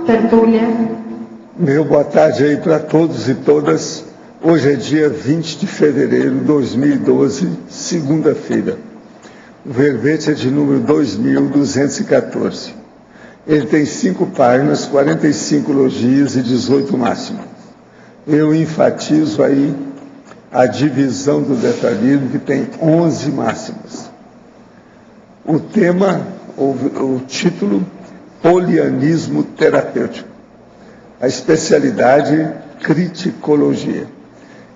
tertúlia. Meu boa tarde aí para todos e todas. Hoje é dia 20 de fevereiro de 2012, segunda-feira. O verbete é de número 2214. Ele tem 5 páginas, 45 elogios e 18 máximas. Eu enfatizo aí a divisão do detalhismo, que tem 11 máximas. O tema, o título, Polianismo terapêutico. A especialidade, criticologia.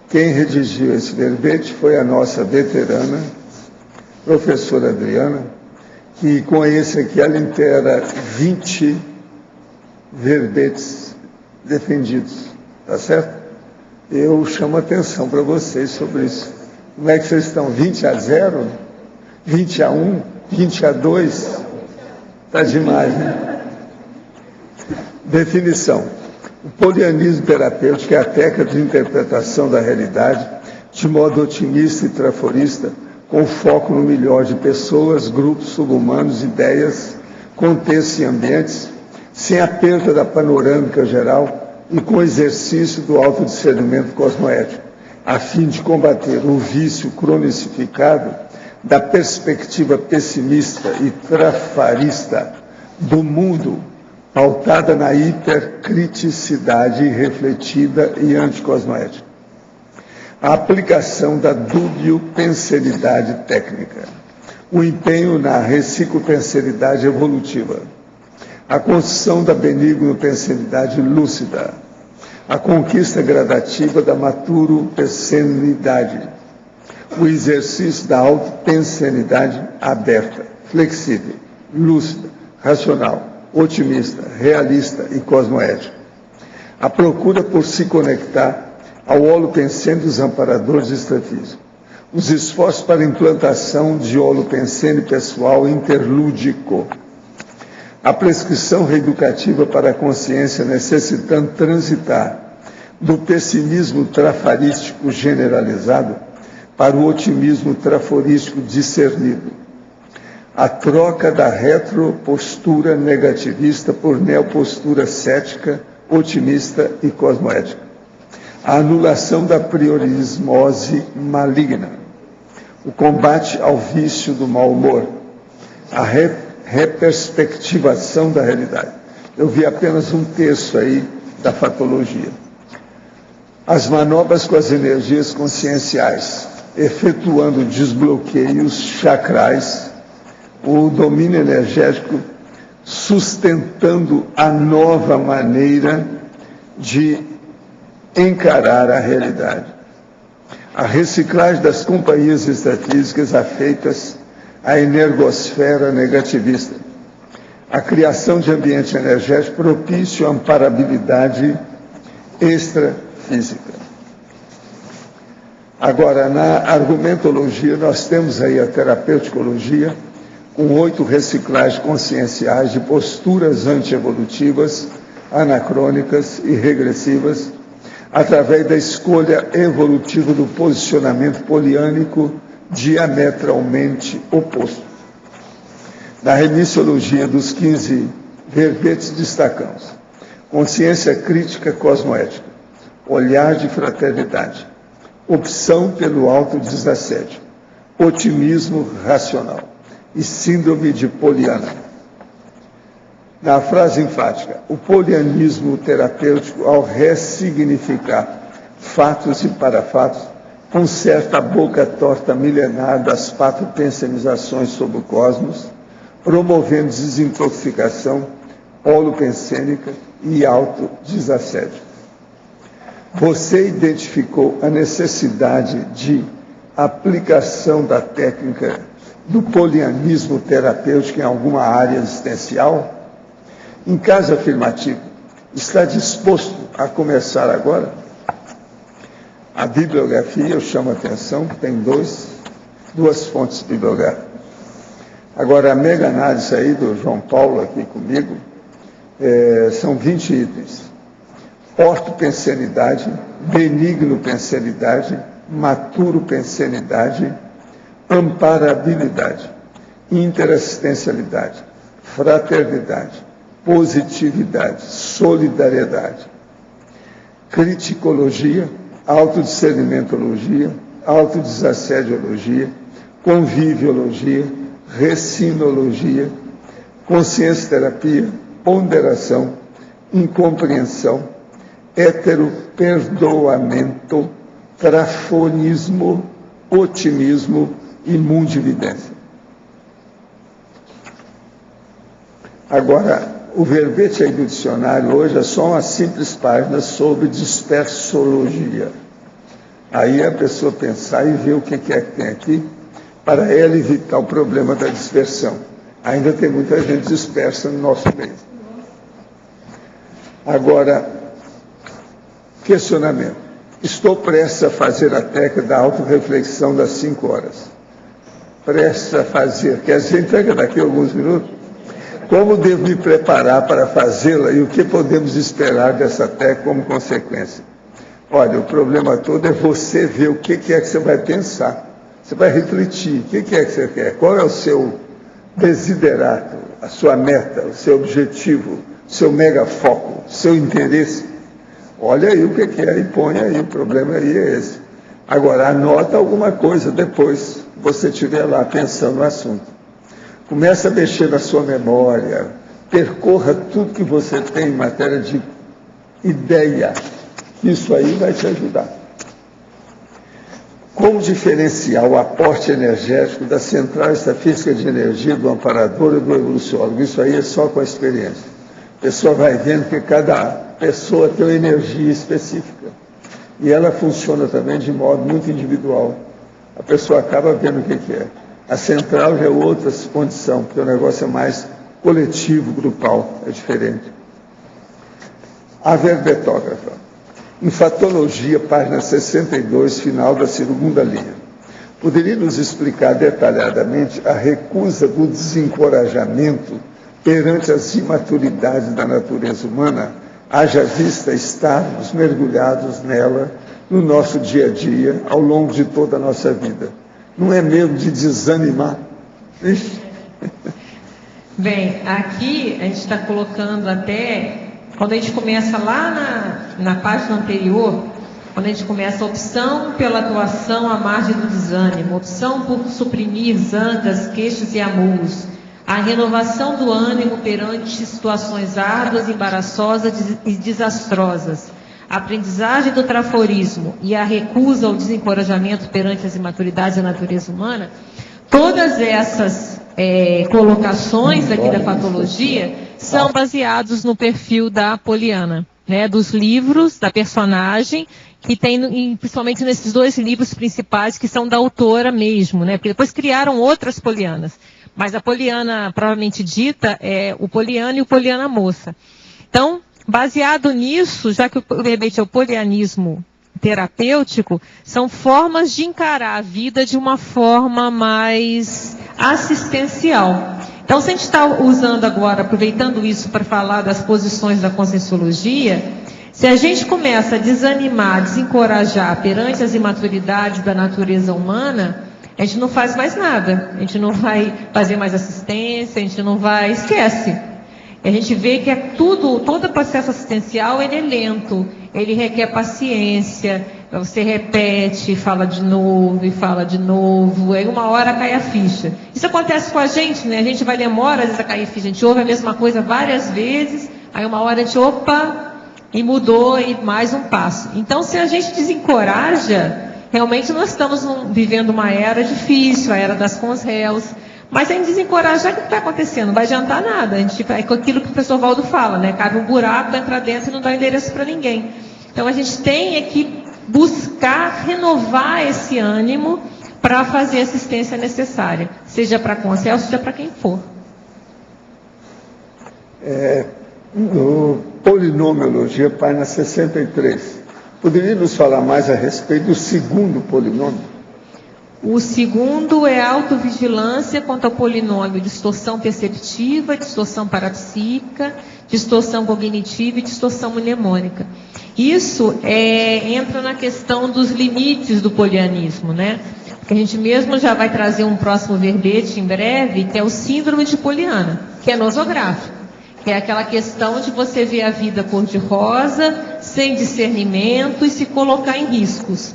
Quem redigiu esse verbete foi a nossa veterana, professora Adriana, que com esse aqui ela inteira 20 verbetes defendidos, tá certo? Eu chamo a atenção para vocês sobre isso. Como é que vocês estão? 20-0? 20-1? 20-2? Está demais, né? Definição. O polianismo terapêutico é a técnica de interpretação da realidade de modo otimista e traforista, com foco no melhor de pessoas, grupos subhumanos, ideias, contextos e ambientes, sem a perda da panorâmica geral e com exercício do autodiscernimento cosmoético, a fim de combater o vício cronicificado da perspectiva pessimista e trafarista do mundo, pautada na hipercriticidade refletida e anticosmoética. A aplicação da dúbio-penseridade técnica, o empenho na reciclopenseridade evolutiva, a construção da benigno-penseridade lúcida, a conquista gradativa da maturo-pensenidade, o exercício da autopensenidade aberta, flexível, lúcida, racional, otimista, realista e cosmoética. A procura por se conectar ao holopensene dos amparadores de extrafísico. Os esforços para a implantação de holopensene pessoal interlúdico. A prescrição reeducativa para a consciência necessitando transitar do pessimismo trafarístico generalizado para o otimismo traforístico discernido. A troca da retropostura negativista por neopostura cética, otimista e cosmoética. A anulação da priorismose maligna. O combate ao vício do mau humor. A reperspectivação da realidade. Eu vi apenas um terço aí da fatologia. As manobras com as energias conscienciais, efetuando desbloqueios chacrais, o domínio energético sustentando a nova maneira de encarar a realidade. A reciclagem das companhias extrafísicas afeitas à energosfera negativista. A criação de ambiente energético propício à amparabilidade extrafísica. Agora, na argumentologia, nós temos aí a terapeuticologia, com 8 reciclagens conscienciais de posturas antievolutivas, anacrônicas e regressivas, através da escolha evolutiva do posicionamento poliânico diametralmente oposto. Na remissiologia dos 15 verbetes destacamos: consciência crítica cosmoética, olhar de fraternidade, opção pelo autodesassédio, otimismo racional e síndrome de Poliana. Na frase enfática, o polianismo terapêutico, ao ressignificar fatos e parafatos, conserta a boca torta milenar das patopensenizações sobre o cosmos, promovendo desintoxicação holopensênica e autodesassédio. Você identificou a necessidade de aplicação da técnica do polianismo terapêutico em alguma área existencial? Em caso afirmativo, está disposto a começar agora? A bibliografia, eu chamo a atenção, que tem duas fontes bibliográficas. Agora, a mega análise aí do João Paulo aqui comigo, são 20 itens. Ortopensenidade, benigno-pensenidade, maturo-pensenidade, amparabilidade, interassistencialidade, fraternidade, positividade, solidariedade. Criticologia, autodiscernimentologia, autodesassediologia, conviviologia, recinologia, consciência-terapia, ponderação, incompreensão, heteroperdoamento, trafonismo, otimismo e mundividência. Agora, o verbete aí do dicionário hoje é só uma simples página sobre dispersologia. Aí a pessoa pensar e ver o que é que tem aqui, para ela evitar o problema da dispersão. Ainda tem muita gente dispersa no nosso meio. Agora, questionamento. Estou prestes a fazer a técnica da autorreflexão das 5 horas. Prestes a fazer. Quer dizer, entrega daqui a alguns minutos? Como devo me preparar para fazê-la e o que podemos esperar dessa técnica como consequência? Olha, o problema todo é você ver o que é que você vai pensar. Você vai refletir. O que é que você quer? Qual é o seu desiderato, a sua meta, o seu objetivo, o seu megafoco, o seu interesse? Olha aí o que é e põe aí. O problema aí é esse. Agora, anota alguma coisa depois que você estiver lá pensando no assunto. Começa a mexer na sua memória, percorra tudo que você tem em matéria de ideia. Isso aí vai te ajudar. Como diferenciar o aporte energético da central extrafísica de energia, do amparador e do evoluciólogo? Isso aí é só com a experiência. A pessoa vai vendo que cada pessoa tem uma energia específica. E ela funciona também de modo muito individual. A pessoa acaba vendo o que é. A central já é outra condição, porque o negócio é mais coletivo, grupal, é diferente. A verbetógrafa. Enfatologia, página 62, final da segunda linha. Poderia nos explicar detalhadamente a recusa do desencorajamento perante as imaturidades da natureza humana, haja vista estarmos mergulhados nela no nosso dia a dia, ao longo de toda a nossa vida? Não é medo de desanimar? Ixi. Bem, aqui a gente está colocando até, quando a gente começa lá na página anterior, quando a gente começa a opção pela atuação à margem do desânimo, opção por suprimir zangas, queixas e amuos, a renovação do ânimo perante situações árduas, embaraçosas e desastrosas, a aprendizagem do traforismo e a recusa ao desencorajamento perante as imaturidades da natureza humana, todas essas colocações aqui da patologia são baseados no perfil da Poliana, né, dos livros, da personagem, que tem, principalmente nesses 2 livros principais, que são da autora mesmo, né, porque depois criaram outras Polianas. Mas a Poliana, provavelmente dita, é o Poliana e o Poliana Moça. Então, baseado nisso, já que o verbete é o polianismo terapêutico, são formas de encarar a vida de uma forma mais assistencial. Então, se a gente está usando agora, aproveitando isso para falar das posições da conscienciologia, se a gente começa a desanimar, desencorajar perante as imaturidades da natureza humana, a gente não faz mais nada. A gente não vai fazer mais assistência, a gente não vai... Esquece. A gente vê que todo o processo assistencial ele é lento, ele requer paciência, você repete, fala de novo e fala de novo, aí uma hora cai a ficha. Isso acontece com a gente, né? A gente vai demorar às vezes a cair a ficha, a gente ouve a mesma coisa várias vezes, aí uma hora a gente, opa, e mudou, e mais um passo. Então, se a gente desencoraja, realmente nós estamos vivendo uma era difícil, a era das consréus. Mas se a gente desencorajar, o que está acontecendo? Não vai adiantar nada. A gente vai com aquilo que o professor Valdo fala, né? Cabe um buraco, entra dentro e não dá endereço para ninguém. Então a gente tem que buscar renovar esse ânimo para fazer a assistência necessária, seja para a consciência, seja para quem for. No Polinomiologia, página 63. Poderia nos falar mais a respeito do segundo polinômio? O segundo é a autovigilância quanto ao polinômio, distorção perceptiva, distorção parapsíquica, distorção cognitiva e distorção mnemônica. Isso entra na questão dos limites do polianismo, né? Porque a gente mesmo já vai trazer um próximo verbete em breve, que é o síndrome de Poliana, que é nosográfico. que é aquela questão de você ver a vida cor-de-rosa, sem discernimento e se colocar em riscos.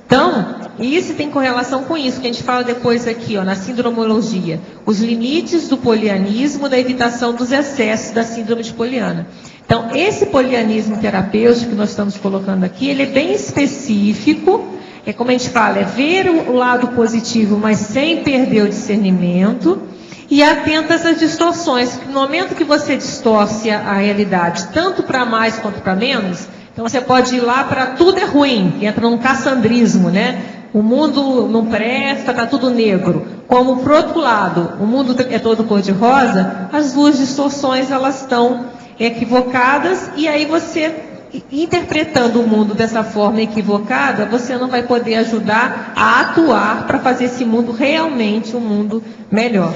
Então, isso tem correlação com isso, que a gente fala depois aqui, ó, na sindromologia. Os limites do polianismo na evitação dos excessos da síndrome de Poliana. Então, esse polianismo terapêutico que nós estamos colocando aqui, ele é bem específico, é como a gente fala, é ver o lado positivo, mas sem perder o discernimento, e atento a essas distorções. No momento que você distorce a realidade, tanto para mais quanto para menos, então você pode ir lá para tudo é ruim, entra num cassandrismo, né? O mundo não presta, está tudo negro. Como, por outro lado, o mundo é todo cor-de-rosa, as duas distorções elas estão equivocadas, e aí você, interpretando o mundo dessa forma equivocada, você não vai poder ajudar a atuar para fazer esse mundo realmente um mundo melhor.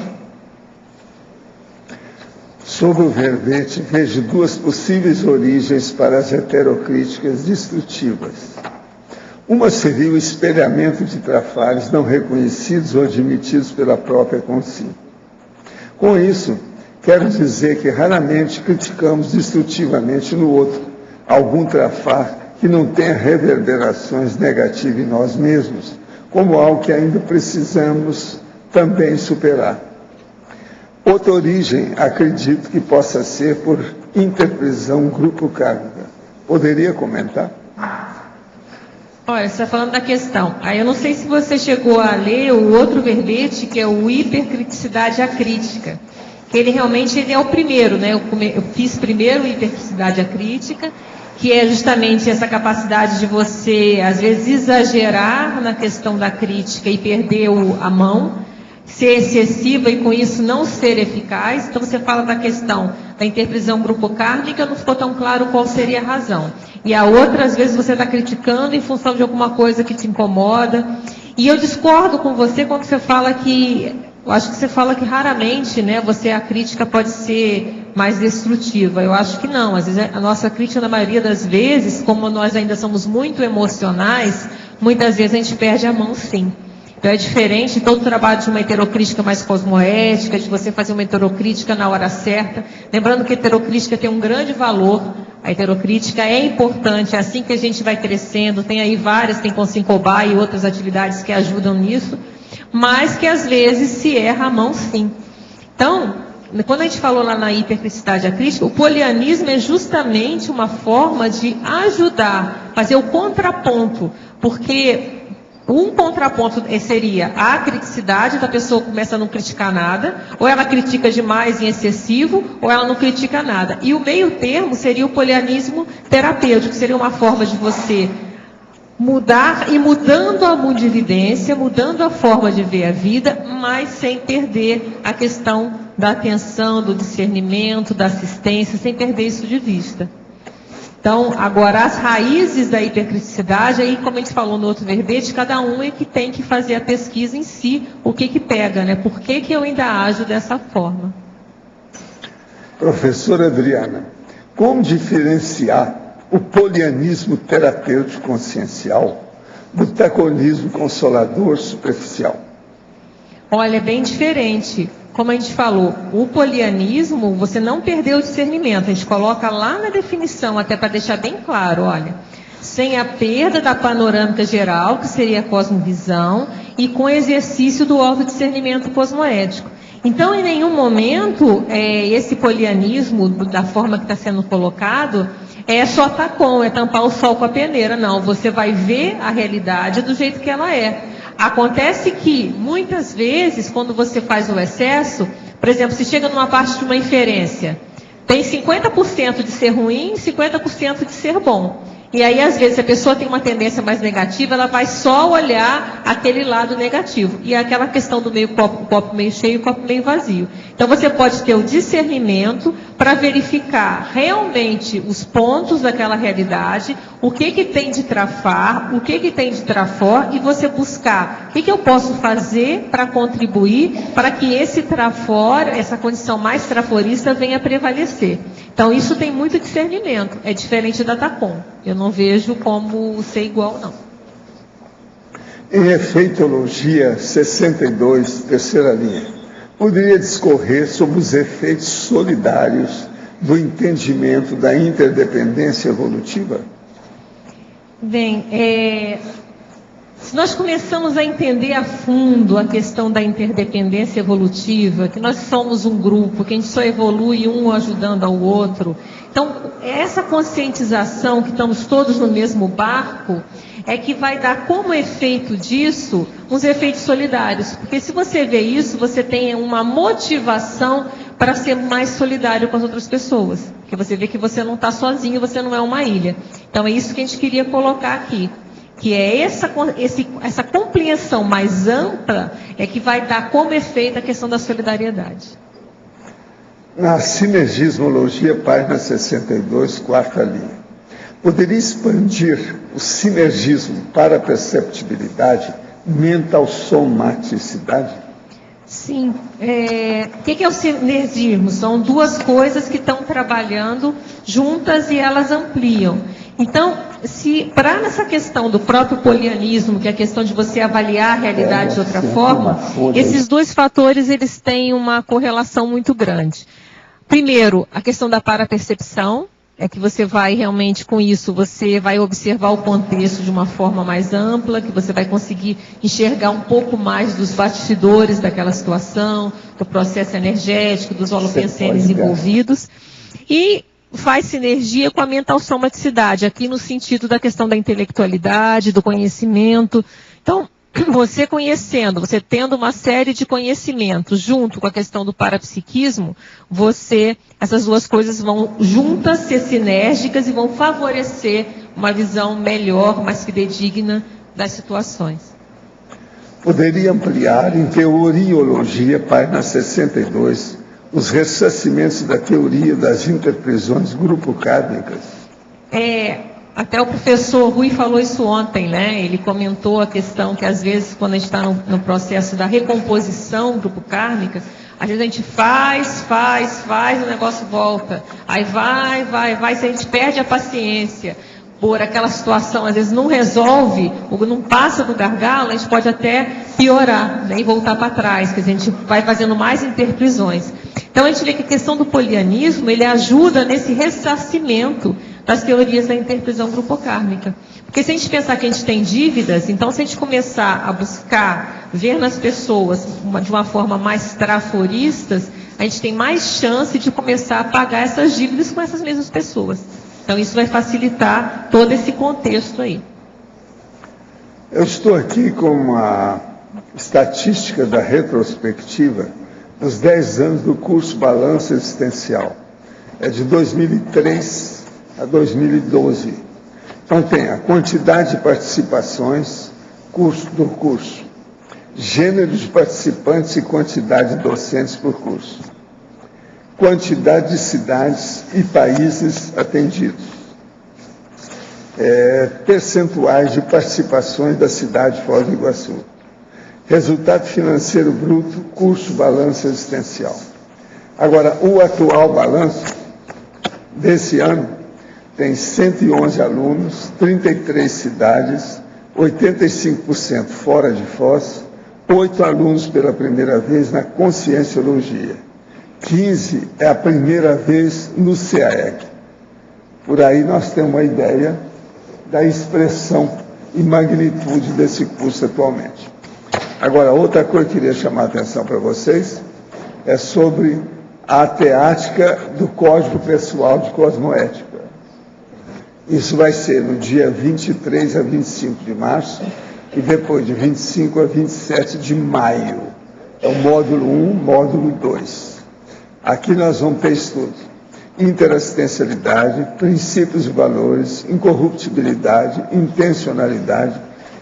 Sobre o verbete, vejo duas possíveis origens para as heterocríticas destrutivas. Uma seria o espelhamento de trafares não reconhecidos ou admitidos pela própria consciência. Com isso, quero dizer que raramente criticamos destrutivamente no outro algum trafar que não tenha reverberações negativas em nós mesmos, como algo que ainda precisamos também superar. Outra origem, acredito que possa ser por interprisão grupo kármica. Poderia comentar? Olha, você está falando da questão. Aí eu não sei se você chegou a ler o outro verbete, que é o hipercriticidade acrítica. Que ele realmente é o primeiro, né? Eu fiz primeiro hipercriticidade acrítica, que é justamente essa capacidade de você, às vezes, exagerar na questão da crítica e perder a mão, ser excessiva e com isso não ser eficaz. Então você fala da questão da interprisão grupo kármica, não ficou tão claro qual seria a razão. E a outra, às vezes, você está criticando em função de alguma coisa que te incomoda. E eu discordo com você quando você fala que, eu acho que você fala que raramente, né, a crítica pode ser mais destrutiva. Eu acho que não. Às vezes a nossa crítica, na maioria das vezes, como nós ainda somos muito emocionais, muitas vezes a gente perde a mão, sim. Então é diferente todo o trabalho de uma heterocrítica mais cosmoética, de você fazer uma heterocrítica na hora certa. Lembrando que a heterocrítica tem um grande valor. A heterocrítica é importante, é assim que a gente vai crescendo. Tem aí várias, tem Consincobá e outras atividades que ajudam nisso, mas que às vezes se erra a mão, sim. Então, quando a gente falou lá na hipercriticidade acrítica, o polianismo é justamente uma forma de ajudar, fazer o contraponto, porque um contraponto seria a criticidade, da pessoa começa a não criticar nada, ou ela critica demais em excessivo, ou ela não critica nada. E o meio termo seria o polianismo terapêutico, que seria uma forma de você mudar e mudando a mundividência, mudando a forma de ver a vida, mas sem perder a questão da atenção, do discernimento, da assistência, sem perder isso de vista. Então, agora, as raízes da hipercriticidade, aí, como a gente falou no outro verbete, cada um é que tem que fazer a pesquisa em si, o que pega, né? Por que eu ainda ajo dessa forma? Professora Adriana, como diferenciar o polianismo terapêutico consciencial do taconismo consolador superficial? Olha, é bem diferente. Como a gente falou, o polianismo, você não perdeu o discernimento. A gente coloca lá na definição, até para deixar bem claro, olha, sem a perda da panorâmica geral, que seria a cosmovisão, e com exercício do autodiscernimento cosmoético. Então, em nenhum momento, esse polianismo, da forma que está sendo colocado, é só tacom, é tampar o sol com a peneira. Não, você vai ver a realidade do jeito que ela é. Acontece que, muitas vezes, quando você faz o excesso, por exemplo, se chega numa parte de uma inferência, tem 50% de ser ruim e 50% de ser bom. E aí, às vezes, se a pessoa tem uma tendência mais negativa, ela vai só olhar aquele lado negativo. E é aquela questão do copo meio cheio e copo meio vazio. Então, você pode ter o discernimento para verificar realmente os pontos daquela realidade, o que tem de trafar, o que tem de trafor, e você buscar o que eu posso fazer para contribuir para que esse trafor, essa condição mais traforista, venha a prevalecer. Então, isso tem muito discernimento. É diferente da TACOM. Eu não vejo como ser igual, não. Em Efeitologia 62, terceira linha, poderia discorrer sobre os efeitos solidários do entendimento da interdependência evolutiva? Bem, se nós começamos a entender a fundo a questão da interdependência evolutiva, que nós somos um grupo, que a gente só evolui um ajudando ao outro, então essa conscientização que estamos todos no mesmo barco é que vai dar como efeito disso uns efeitos solidários, porque se você vê isso, você tem uma motivação para ser mais solidário com as outras pessoas, porque você vê que você não está sozinho, você não é uma ilha. Então é isso que a gente queria colocar aqui, que é essa compreensão mais ampla é que vai dar como efeito a questão da solidariedade. Na Sinergismologia, página 62, quarta linha. Poderia expandir o sinergismo para a perceptibilidade, mental somaticidade? Sim. O que é o sinergismo? São duas coisas que estão trabalhando juntas e elas ampliam. Então, se para nessa questão do próprio polianismo, que é a questão de você avaliar a realidade de outra forma, esses dois fatores eles têm uma correlação muito grande. Primeiro, a questão da parapercepção, é que você vai realmente com isso, você vai observar o contexto de uma forma mais ampla, que você vai conseguir enxergar um pouco mais dos bastidores daquela situação, do processo energético, dos holopensenes envolvidos, e faz sinergia com a mental somaticidade, aqui no sentido da questão da intelectualidade, do conhecimento. Então, você conhecendo, você tendo uma série de conhecimentos junto com a questão do parapsiquismo, essas duas coisas vão juntas ser sinérgicas e vão favorecer uma visão melhor, mais fidedigna das situações. Poderia ampliar em Teoriologia, página 62, os ressarcimentos da teoria das interprisões grupo-kármicas? Até o professor Rui falou isso ontem, né? Ele comentou a questão que às vezes quando a gente está no processo da recomposição grupo-kármica, às vezes a gente faz, o negócio volta. Aí vai, se a gente perde a paciência por aquela situação, às vezes não resolve, ou não passa do gargalo, a gente pode até piorar, né, e voltar para trás, que a gente vai fazendo mais interprisões. Então a gente vê que a questão do polianismo, ele ajuda nesse ressarcimento das teorias da interprisão grupocármica. Porque se a gente pensar que a gente tem dívidas, então se a gente começar a buscar ver nas pessoas de uma forma mais traforistas, a gente tem mais chance de começar a pagar essas dívidas com essas mesmas pessoas. Então isso vai facilitar todo esse contexto aí. Eu estou aqui com uma estatística da retrospectiva dos 10 anos do curso Balanço Existencial. É de 2003 a 2012. Então tem a quantidade de participações do curso, gênero de participantes e quantidade de docentes por curso, quantidade de cidades e países atendidos, percentuais de participações da cidade de Foz do Iguaçu, resultado financeiro bruto, curso Balanço Existencial. Agora, o atual balanço desse ano tem 111 alunos, 33 cidades, 85% fora de Foz, 8 alunos pela primeira vez na Conscienciologia, 15 é a primeira vez no CAEC. Por aí nós temos uma ideia da expressão e magnitude desse curso atualmente. Agora, outra coisa que eu queria chamar a atenção para vocês é sobre a teática do Código Pessoal de Cosmoética. Isso vai ser no dia 23 a 25 de março e depois de 25 a 27 de maio. É o módulo 1, módulo 2. Aqui nós vamos ter estudo: interassistencialidade, princípios e valores, incorruptibilidade, intencionalidade,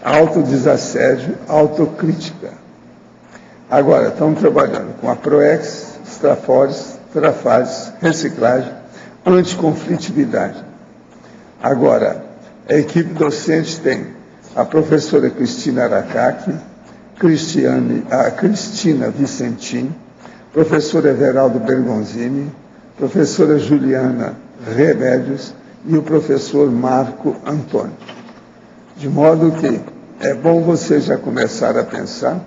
autodesassédio, autocrítica. Agora, estamos trabalhando com a PROEX, Strafores, Trafares, reciclagem, anticonflitividade. Agora, a equipe docente tem a professora Cristina Aracaki, a Cristina Vicentini, professora Everaldo Bergonzini, professora Juliana Remédios e o professor Marco Antônio. De modo que é bom você já começar a pensar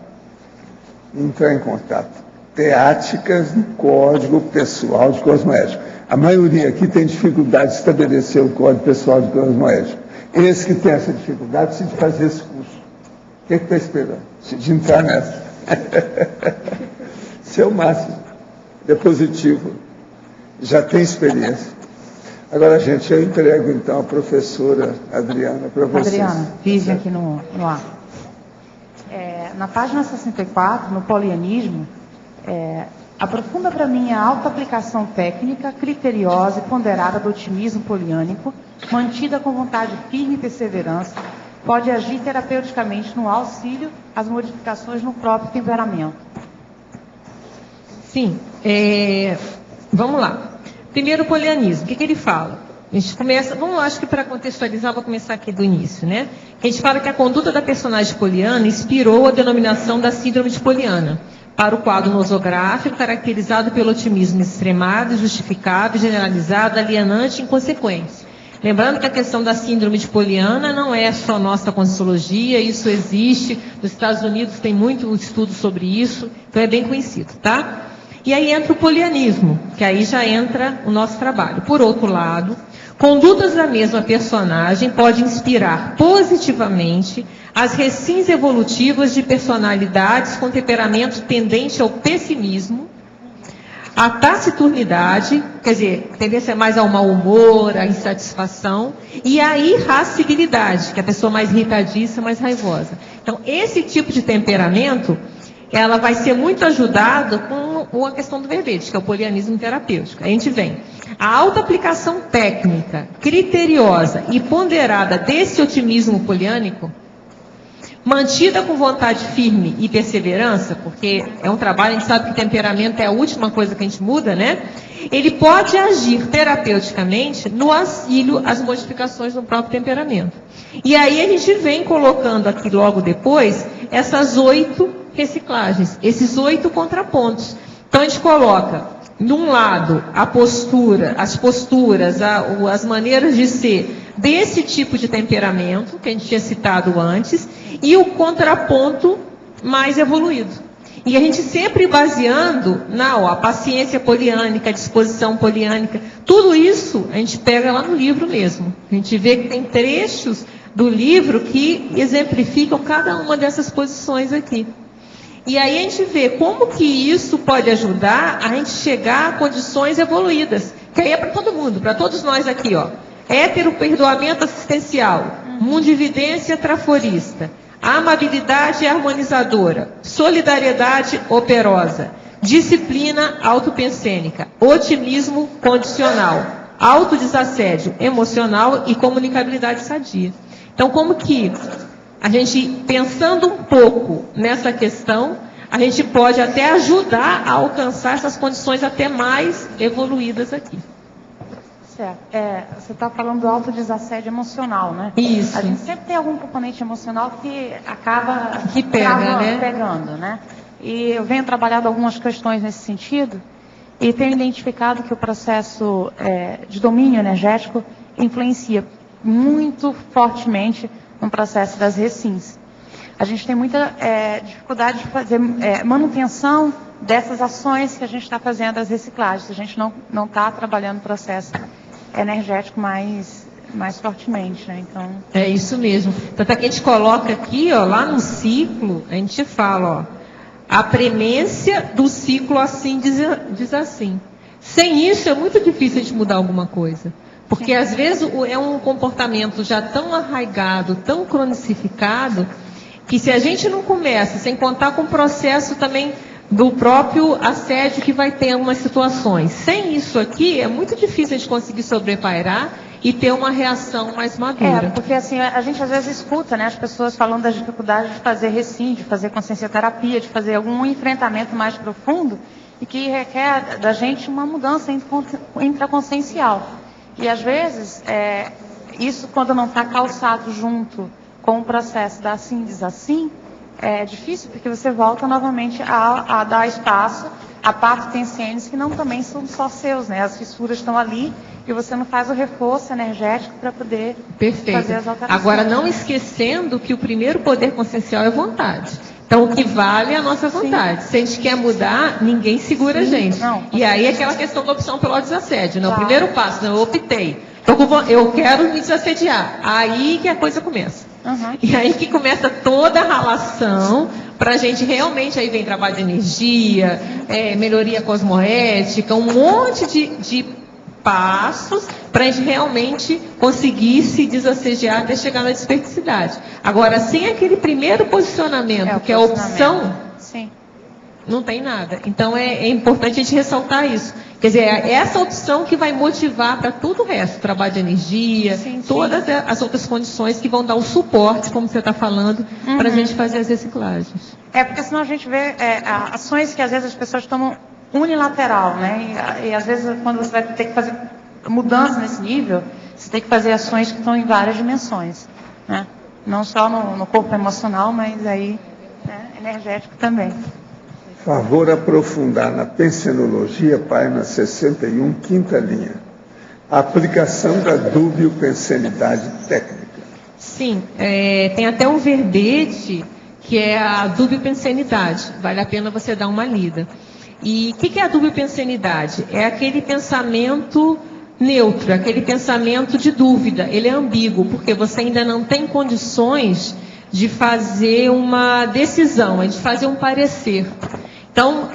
e entrar em contato. teáticas do código pessoal de cosmoético. A maioria aqui tem dificuldade de estabelecer o código pessoal de cosmoético. Esse que tem essa dificuldade precisa de fazer esse curso. O que está esperando? De entrar nessa. Isso é o máximo. É positivo. Já tem experiência. Agora, gente, eu entrego, então, a professora Adriana para vocês. Adriana, vive aqui no ar. Na página 64, no polianismo, aprofunda para mim a alta aplicação técnica, criteriosa e ponderada do otimismo poliânico, mantida com vontade firme e perseverança, pode agir terapeuticamente no auxílio às modificações no próprio temperamento. Sim. Vamos lá. Primeiro, o polianismo. O que ele fala? A gente começa, acho que para contextualizar, vou começar aqui do início, né? A gente fala que a conduta da personagem poliana inspirou a denominação da síndrome de Poliana, para o quadro nosográfico caracterizado pelo otimismo extremado, justificável, generalizado, alienante e inconsequente. Lembrando que a questão da síndrome de Poliana não é só nossa conscienciologia, isso existe, nos Estados Unidos tem muito estudo sobre isso, então é bem conhecido, tá? E aí entra o polianismo, que aí já entra o nosso trabalho. Por outro lado, condutas da mesma personagem podem inspirar positivamente as recins evolutivas de personalidades com temperamento tendente ao pessimismo, à taciturnidade, quer dizer, tendência mais ao mau humor, à insatisfação, e à irascibilidade, que é a pessoa mais irritadiça, mais raivosa. Então, esse tipo de temperamento, ela vai ser muito ajudada com a questão do verbete, que é o polianismo terapêutico. A gente vem. A alta aplicação técnica, criteriosa e ponderada desse otimismo poliânico, mantida com vontade firme e perseverança, porque é um trabalho, a gente sabe que temperamento é a última coisa que a gente muda, né? Ele pode agir terapeuticamente no auxílio às modificações do próprio temperamento. E aí a gente vem colocando aqui logo depois essas 8 reciclagens, esses 8 contrapontos. Então a gente coloca, de um lado, a postura, as posturas, as maneiras de ser desse tipo de temperamento, que a gente tinha citado antes, e o contraponto mais evoluído. E a gente sempre baseando a paciência poliânica, a disposição poliânica, tudo isso a gente pega lá no livro mesmo. A gente vê que tem trechos do livro que exemplificam cada uma dessas posições aqui. E aí a gente vê como que isso pode ajudar a gente chegar a condições evoluídas. Que aí é para todo mundo, para todos nós aqui, ó. Heteroperdoamento assistencial, mundividência traforista, amabilidade harmonizadora, solidariedade operosa, disciplina autopensênica, otimismo condicional, autodesassédio emocional e comunicabilidade sadia. Então, como que a gente, pensando um pouco nessa questão, a gente pode até ajudar a alcançar essas condições até mais evoluídas aqui. Certo. Você está falando do autodesassédio emocional, né? Isso. A gente sempre tem algum componente emocional que acaba pegando, né? E eu venho trabalhando algumas questões nesse sentido e tenho identificado que o processo de domínio energético influencia muito fortemente no processo das recins. A gente tem muita dificuldade de fazer manutenção dessas ações que a gente está fazendo, as reciclagens. A gente não está trabalhando o processo energético mais fortemente, né? Então... É isso mesmo. Tanto é que a gente coloca aqui, ó, lá no ciclo, a gente fala, ó, a premência do ciclo assim diz assim. Sem isso é muito difícil a gente mudar alguma coisa. Porque às vezes é um comportamento já tão arraigado, tão cronicificado, que se a gente não começa, sem contar com o processo também do próprio assédio que vai ter em algumas situações. Sem isso aqui, é muito difícil a gente conseguir sobrepairar e ter uma reação mais madura. Porque assim, a gente às vezes escuta, né, as pessoas falando das dificuldades de fazer recim, de fazer consciencioterapia, de fazer algum enfrentamento mais profundo, e que requer da gente uma mudança intraconsciencial. E às vezes, isso quando não está calçado junto com o processo da assim diz assim, é difícil, porque você volta novamente a dar espaço a partes tensênias que não também são só seus, né? As fissuras estão ali e você não faz o reforço energético para poder fazer as alterações. Agora, não esquecendo que o primeiro poder consciencial é vontade. Então, o que vale é a nossa vontade. Sim. Se a gente quer mudar, ninguém segura a gente. Não. E aí, aquela questão da opção pelo desassédio. Né? O primeiro passo, eu optei. Eu quero me desassediar. Aí que a coisa começa. Uhum. E aí que começa toda a relação para a gente realmente, aí vem trabalho de energia, melhoria cosmoética, um monte de passos para a gente realmente conseguir se desassediar até chegar na desperticidade. Agora, sem aquele primeiro posicionamento, que é a opção, sim, não tem nada. Então, é importante a gente ressaltar isso. Quer dizer, é essa opção que vai motivar para tudo o resto, trabalho de energia, sim, todas as outras condições que vão dar o suporte, como você está falando, para a gente fazer as reciclagens. Porque senão a gente vê ações que às vezes as pessoas tomam unilateral, né? E às vezes quando você vai ter que fazer mudança nesse nível, você tem que fazer ações que estão em várias dimensões, né? Não só no corpo emocional, mas aí energético também. Favor aprofundar na pensenologia, página 61, quinta linha. A aplicação da dúbio-pensenidade técnica. Sim, tem até um verbete que é a dúbio-pensenidade. Vale a pena você dar uma lida. E o que é a dúbio-pensenidade? É aquele pensamento neutro, aquele pensamento de dúvida. Ele é ambíguo, porque você ainda não tem condições de fazer uma decisão, de fazer um parecer. Então,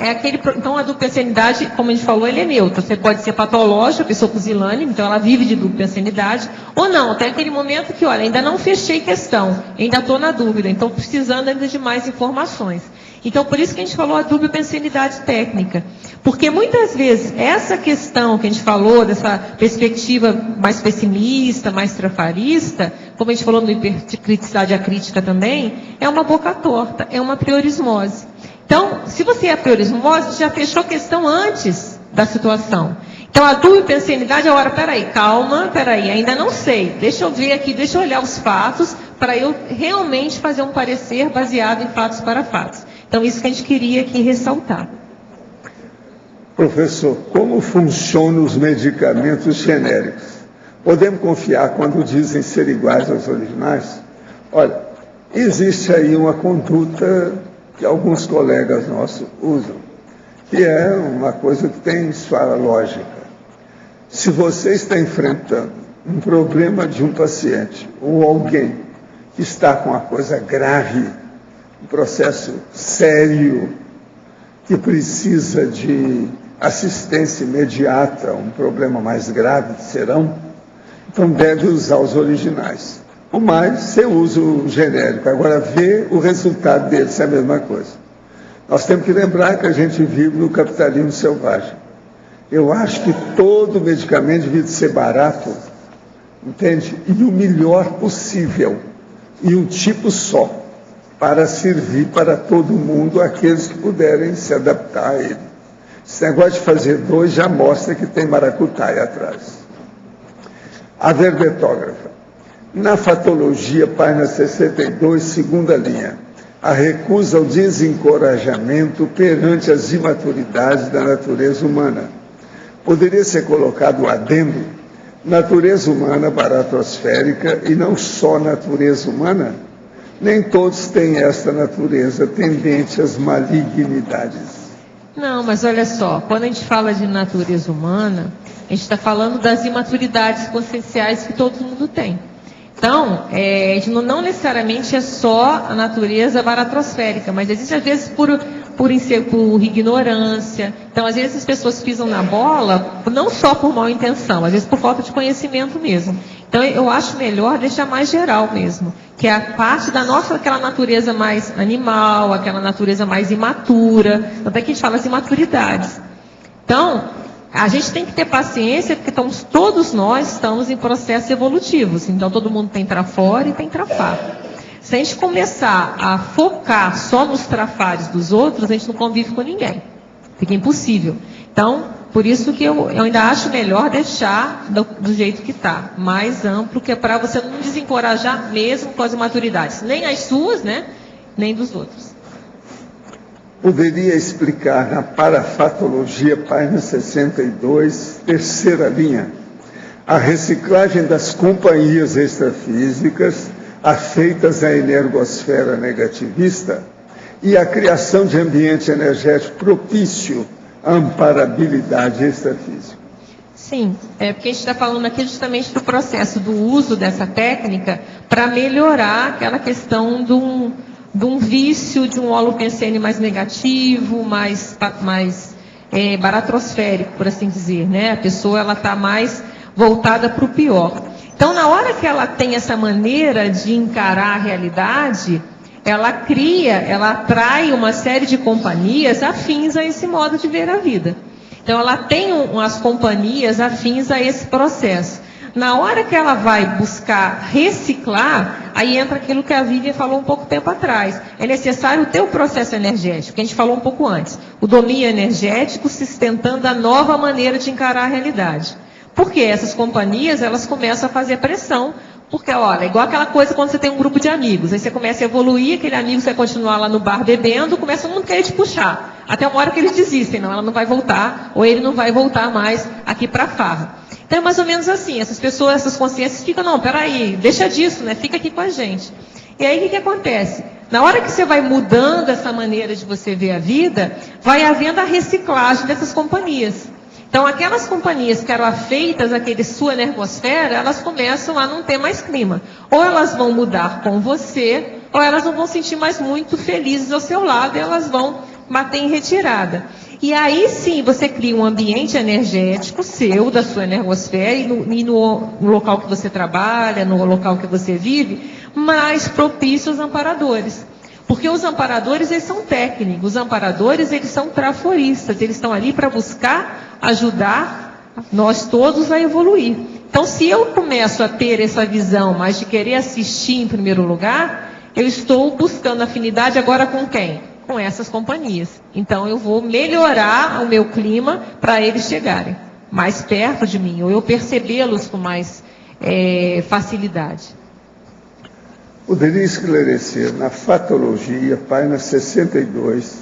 a dupla-pensenidade, como a gente falou, ele é neutro. Você pode ser patológico, a pessoa pusilânime, então ela vive de dupla-pensenidade, ou não, até aquele momento que, olha, ainda não fechei questão, ainda estou na dúvida, então precisando ainda de mais informações. Então, por isso que a gente falou a dupla-pensenidade técnica. Porque muitas vezes, essa questão que a gente falou, dessa perspectiva mais pessimista, mais trafarista, como a gente falou no hipercriticidade acrítica também, é uma boca torta, é uma priorismose. Então, se você é a priorismose, você já fechou a questão antes da situação. Então, a dupla-pensenidade é a hora, calma, ainda não sei. Deixa eu ver aqui, deixa eu olhar os fatos, para eu realmente fazer um parecer baseado em fatos para fatos. Então, isso que a gente queria aqui ressaltar. Professor, como funcionam os medicamentos genéricos? Podemos confiar quando dizem ser iguais aos originais? Olha, existe aí uma conduta que alguns colegas nossos usam, que é uma coisa que tem sua lógica. Se você está enfrentando um problema de um paciente ou alguém que está com uma coisa grave, um processo sério, que precisa de assistência imediata, um problema mais grave que serão, então deve usar os originais. O mais, você usa o genérico. Agora, vê o resultado dele, se é a mesma coisa. Nós temos que lembrar que a gente vive no capitalismo selvagem. Eu acho que todo medicamento devia ser barato, entende? E o melhor possível. E um tipo só, para servir para todo mundo, aqueles que puderem se adaptar a ele. Esse negócio de fazer dois já mostra que tem maracutaia atrás. A verbetógrafa. Na fatologia, página 62, segunda linha, a recusa ao desencorajamento perante as imaturidades da natureza humana. Poderia ser colocado o adendo, natureza humana baratrosférica e não só natureza humana? Nem todos têm esta natureza tendente às malignidades. Não, mas olha só, quando a gente fala de natureza humana, a gente está falando das imaturidades conscienciais que todo mundo tem. Então, a gente não necessariamente é só a natureza baratrosférica, mas existe às vezes por ignorância. Então, às vezes as pessoas pisam na bola, não só por mal intenção, às vezes por falta de conhecimento mesmo. Então, eu acho melhor deixar mais geral mesmo, que é a parte da nossa, aquela natureza mais animal, aquela natureza mais imatura, até que a gente fala as imaturidades. Então, a gente tem que ter paciência, porque todos nós estamos em processos evolutivos. Então, todo mundo tem trafora e tem trafar. Se a gente começar a focar só nos trafares dos outros, a gente não convive com ninguém. Fica impossível. Então, por isso que eu ainda acho melhor deixar do jeito que está, mais amplo, que é para você não desencorajar mesmo com as imaturidades. Nem as suas, né? Nem dos outros. Poderia explicar na parafatologia, página 62, terceira linha, a reciclagem das companhias extrafísicas afeitas à energosfera negativista? e a criação de ambiente energético propício à amparabilidade extrafísica. Sim, porque a gente está falando aqui justamente do processo do uso dessa técnica para melhorar aquela questão de um vício, de um holopensene mais negativo, mais baratrosférico, por assim dizer, né? A pessoa está mais voltada para o pior. Então, na hora que ela tem essa maneira de encarar a realidade, ela atrai uma série de companhias afins a esse modo de ver a vida. Então, ela tem umas companhias afins a esse processo. Na hora que ela vai buscar reciclar, aí entra aquilo que a Vivian falou um pouco tempo atrás. É necessário ter o processo energético, que a gente falou um pouco antes. O domínio energético sustentando a nova maneira de encarar a realidade. Porque essas companhias, elas começam a fazer pressão. Porque, olha, é igual aquela coisa quando você tem um grupo de amigos. Aí você começa a evoluir, aquele amigo você vai continuar lá no bar bebendo, começa todo mundo a querer te puxar. Até uma hora que eles desistem, não, ela não vai voltar, ou ele não vai voltar mais aqui para a farra. Então é mais ou menos assim, essas pessoas, essas consciências ficam, não, peraí, deixa disso, né? Fica aqui com a gente. E aí o que acontece? Na hora que você vai mudando essa maneira de você ver a vida, vai havendo a reciclagem dessas companhias. Então, aquelas companhias que eram afeitas àquele sua energosfera, elas começam a não ter mais clima. Ou elas vão mudar com você, ou elas não vão sentir mais muito felizes ao seu lado, e elas vão bater em retirada. E aí sim, você cria um ambiente energético seu, da sua energosfera, e no local que você trabalha, no local que você vive, mais propício aos amparadores. Porque os amparadores, eles são técnicos, os amparadores, eles são traforistas, eles estão ali para buscar ajudar nós todos a evoluir. Então, se eu começo a ter essa visão, mais de querer assistir em primeiro lugar, eu estou buscando afinidade agora com quem? Com essas companhias. Então, eu vou melhorar o meu clima para eles chegarem mais perto de mim, ou eu percebê-los com mais facilidade. Poderia esclarecer na fatologia, página 62,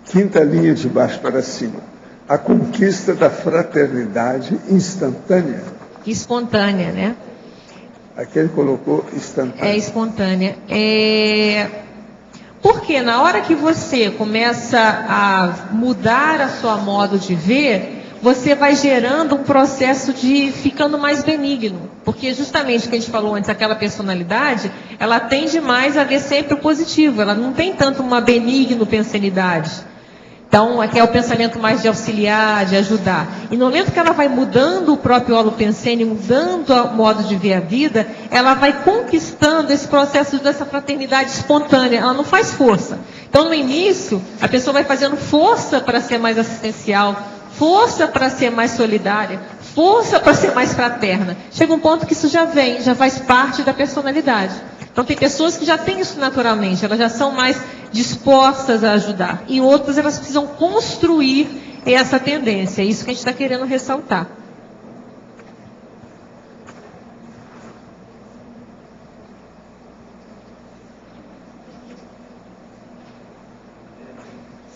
quinta linha de baixo para cima, a conquista da fraternidade instantânea? Espontânea, né? Aqui ele colocou instantânea. É espontânea. Porque na hora que você começa a mudar a sua modo de ver, você vai gerando um processo de ficando mais benigno. Porque justamente o que a gente falou antes, aquela personalidade, ela tende mais a ver sempre o positivo. Ela não tem tanto uma benigno pensanidade. Então, aqui é o pensamento mais de auxiliar, de ajudar. E no momento que ela vai mudando o próprio holopensene, mudando o modo de ver a vida, ela vai conquistando esse processo dessa fraternidade espontânea. Ela não faz força. Então, no início, a pessoa vai fazendo força para ser mais assistencial, força para ser mais solidária, força para ser mais fraterna. Chega um ponto que isso já faz parte da personalidade. Então tem pessoas que já têm isso naturalmente, elas já são mais dispostas a ajudar. E outras, elas precisam construir essa tendência. É isso que a gente está querendo ressaltar.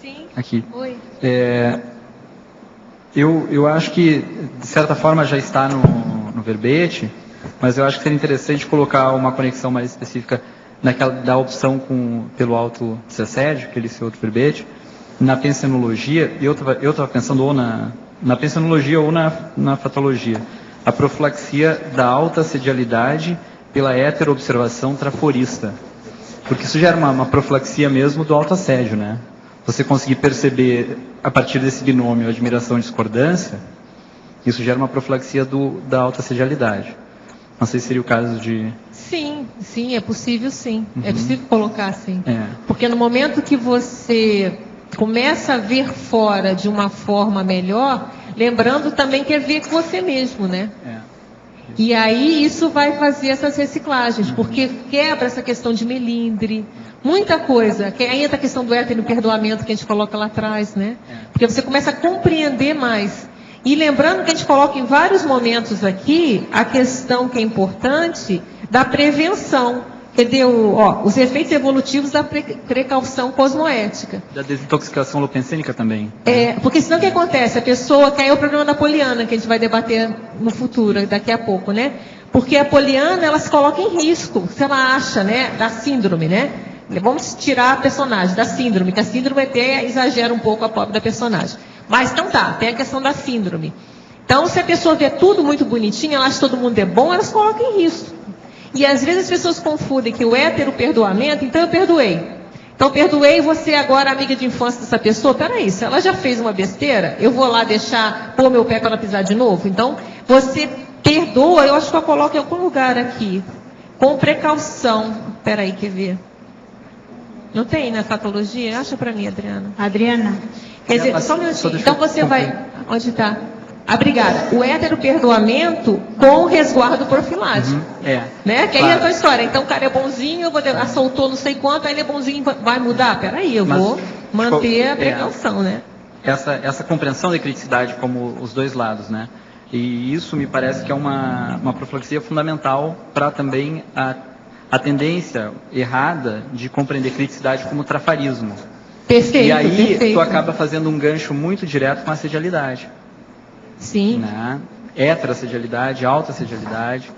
Sim. Aqui. Oi. Eu acho que, de certa forma, já está no verbete, mas eu acho que seria interessante colocar uma conexão mais específica da opção pelo auto-assédio, que é esse outro verbete, na pensenologia, e eu estava pensando ou na pensenologia ou na fatologia, a profilaxia da autoassedialidade pela heteroobservação traforista. Porque isso gera uma profilaxia mesmo do autoassédio, né? Você conseguir perceber, a partir desse binômio, admiração e discordância, isso gera uma profilaxia da autoassedialidade. Não sei se seria o caso de... Sim, é possível sim. Uhum. É possível colocar assim. Porque no momento que você começa a ver fora de uma forma melhor, lembrando também que é ver com você mesmo, né? E aí isso vai fazer essas reciclagens, porque quebra essa questão de melindre, muita coisa. Aí entra a questão do perdoamento que a gente coloca lá atrás, né? Porque você começa a compreender mais. E lembrando que a gente coloca em vários momentos aqui a questão que é importante da prevenção. Os efeitos evolutivos da precaução cosmoética. Da desintoxicação holopensênica também. Porque senão o que acontece? A pessoa caiu o problema da poliana, que a gente vai debater no futuro, daqui a pouco, né? Porque a poliana, ela se coloca em risco, se ela acha, né, da síndrome, né? Vamos tirar a personagem da síndrome, que a síndrome até exagera um pouco a pobre da personagem. Mas então tá, tem a questão da síndrome. Então, se a pessoa vê tudo muito bonitinho, ela acha que todo mundo é bom, elas colocam em risco. E às vezes as pessoas confundem que o heteroperdoamento, então eu perdoei. Então, perdoei você agora, amiga de infância dessa pessoa. Peraí, se ela já fez uma besteira, eu vou lá pôr meu pé para ela pisar de novo? Então, você perdoa, eu acho que eu coloco em algum lugar aqui. Com precaução. Peraí, quer ver? Não tem na patologia? Acha para mim, Adriana. Adriana. Quer dizer, só um minutinho. Então você vai... Onde está? Obrigada. O heteroperdoamento com resguardo profilático. Né? Que aí é a tua história. Então o cara é bonzinho, eu vou assaltou não sei quanto, aí ele é bonzinho, vai mudar? Peraí, eu vou manter a precaução, né? Essa compreensão da criticidade como os dois lados, né? E isso me parece que é uma profilaxia fundamental para também a tendência errada de compreender criticidade como trafarismo. Perfeito, e aí perfeito. Tu acaba fazendo um gancho muito direto com a assedialidade. Sim. Né? Heteroassedialidade, autoassedialidade.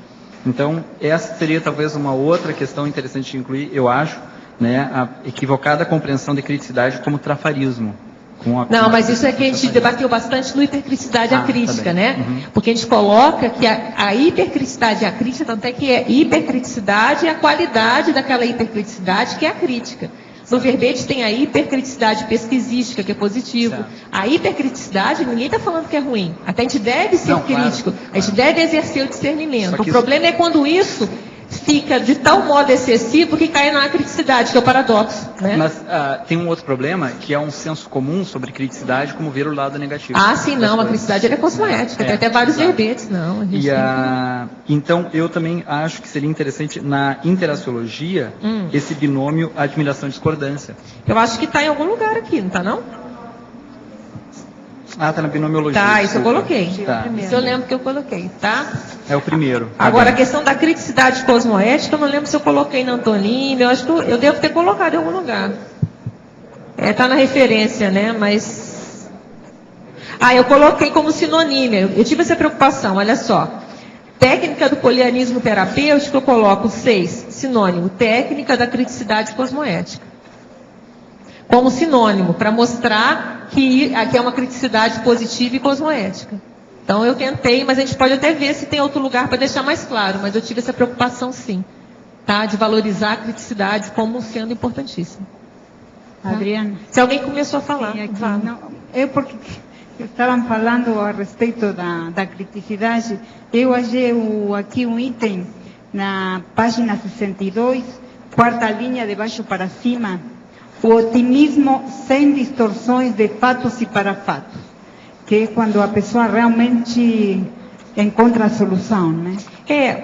Então, essa seria talvez uma outra questão interessante de incluir, eu acho, né? A equivocada compreensão de criticidade como trafarismo. Não, mas isso é que a gente debateu bastante no hipercriticidade e a crítica, né? Porque a gente coloca que a hipercriticidade e a crítica, tanto é que é hipercriticidade e a qualidade daquela hipercriticidade, que é a crítica. No verbete tem a hipercriticidade pesquisística, que é positivo. Certo. A hipercriticidade, ninguém está falando que é ruim. Até a gente deve ser crítico, a gente deve exercer o discernimento. O problema é quando isso fica de tal modo excessivo que cai na criticidade, que é o paradoxo. Né? Mas tem um outro problema, que é um senso comum sobre criticidade, como ver o lado negativo. Ah, sim, não, a criticidade é cosmoética, tem até vários verbetes, não. Então, eu também acho que seria interessante, na interaciologia, esse binômio admiração-discordância. Eu acho que está em algum lugar aqui, não está não? Está na binomiologia. Tá, isso eu coloquei. Tá. Isso eu lembro que eu coloquei, tá? É o primeiro. Agora, a questão da criticidade cosmoética, eu não lembro se eu coloquei na Antonina, eu acho que eu devo ter colocado em algum lugar. Está na referência, né? Mas... eu coloquei como sinônimo. Eu tive essa preocupação, olha só. Técnica do polianismo terapêutico, eu coloco 6, sinônimo. Técnica da criticidade cosmoética. Como sinônimo, para mostrar que aqui é uma criticidade positiva e cosmoética. Então eu tentei, mas a gente pode até ver se tem outro lugar para deixar mais claro, mas eu tive essa preocupação sim, tá? De valorizar a criticidade como sendo importantíssima. Tá? Adriana. Se alguém começou a falar. Sim, aqui, não, porque estavam falando a respeito da criticidade, eu achei aqui um item na página 62, quarta linha de baixo para cima, o otimismo sem distorções de fatos e parafatos, que é quando a pessoa realmente encontra a solução, né?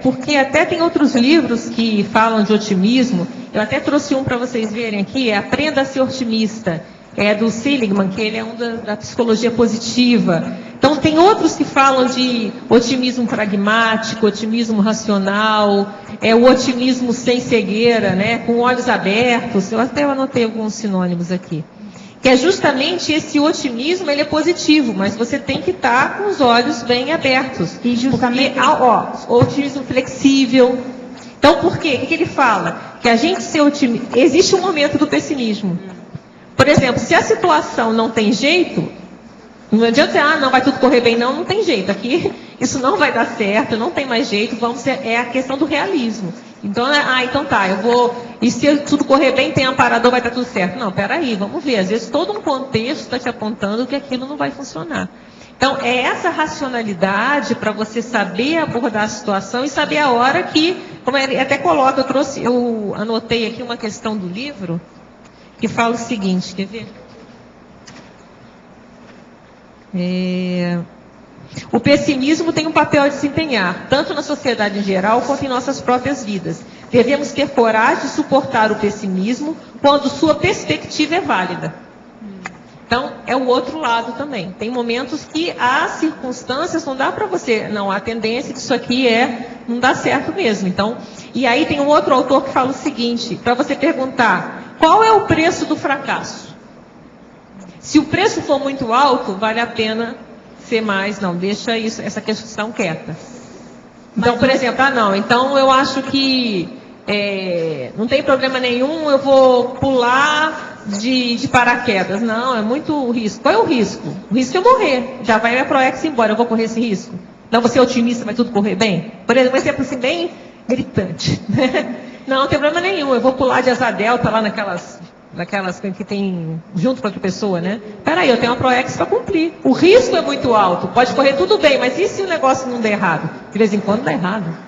Porque até tem outros livros que falam de otimismo, eu até trouxe um para vocês verem aqui, Aprenda a Ser Otimista, é do Seligman, que ele é da psicologia positiva. Então tem outros que falam de otimismo pragmático, otimismo racional, o otimismo sem cegueira, né, com olhos abertos. Eu até anotei alguns sinônimos aqui. Que é justamente esse otimismo, ele é positivo, mas você tem que estar com os olhos bem abertos. E justamente... otimismo flexível. Então por quê? O que ele fala? Que a gente ser otimista... Existe um momento do pessimismo. Por exemplo, se a situação não tem jeito, não adianta dizer, não vai tudo correr bem, não tem jeito. Aqui, isso não vai dar certo, não tem mais jeito, é a questão do realismo. Então, então tá, eu vou, e se tudo correr bem, tem amparador, vai estar tudo certo. Não, peraí, vamos ver. Às vezes todo um contexto está te apontando que aquilo não vai funcionar. Então, é essa racionalidade para você saber abordar a situação e saber a hora que, como ele até coloca, eu anotei aqui uma questão do livro, que fala o seguinte, quer ver? O pessimismo tem um papel a desempenhar, tanto na sociedade em geral, quanto em nossas próprias vidas. Devemos ter coragem de suportar o pessimismo quando sua perspectiva é válida. Então, é o outro lado também. Tem momentos que as circunstâncias não dá para você, não, a tendência disso aqui não dá certo mesmo. Então, e aí tem um outro autor que fala o seguinte, para você perguntar, qual é o preço do fracasso? Se o preço for muito alto, vale a pena ser mais, não, deixa essa questão quieta. Então, por exemplo, então eu acho que não tem problema nenhum, eu vou pular de paraquedas. Não, é muito risco. Qual é o risco? O risco é eu morrer. Já vai minha Proex embora, eu vou correr esse risco. Não, você é otimista, vai tudo correr bem? Por exemplo, um exemplo assim, bem gritante. Não tem problema nenhum, eu vou pular de asa delta lá naquelas que tem junto com outra pessoa, né? Peraí, eu tenho uma Proex para cumprir. O risco é muito alto, pode correr tudo bem, mas e se o negócio não der errado? De vez em quando dá errado.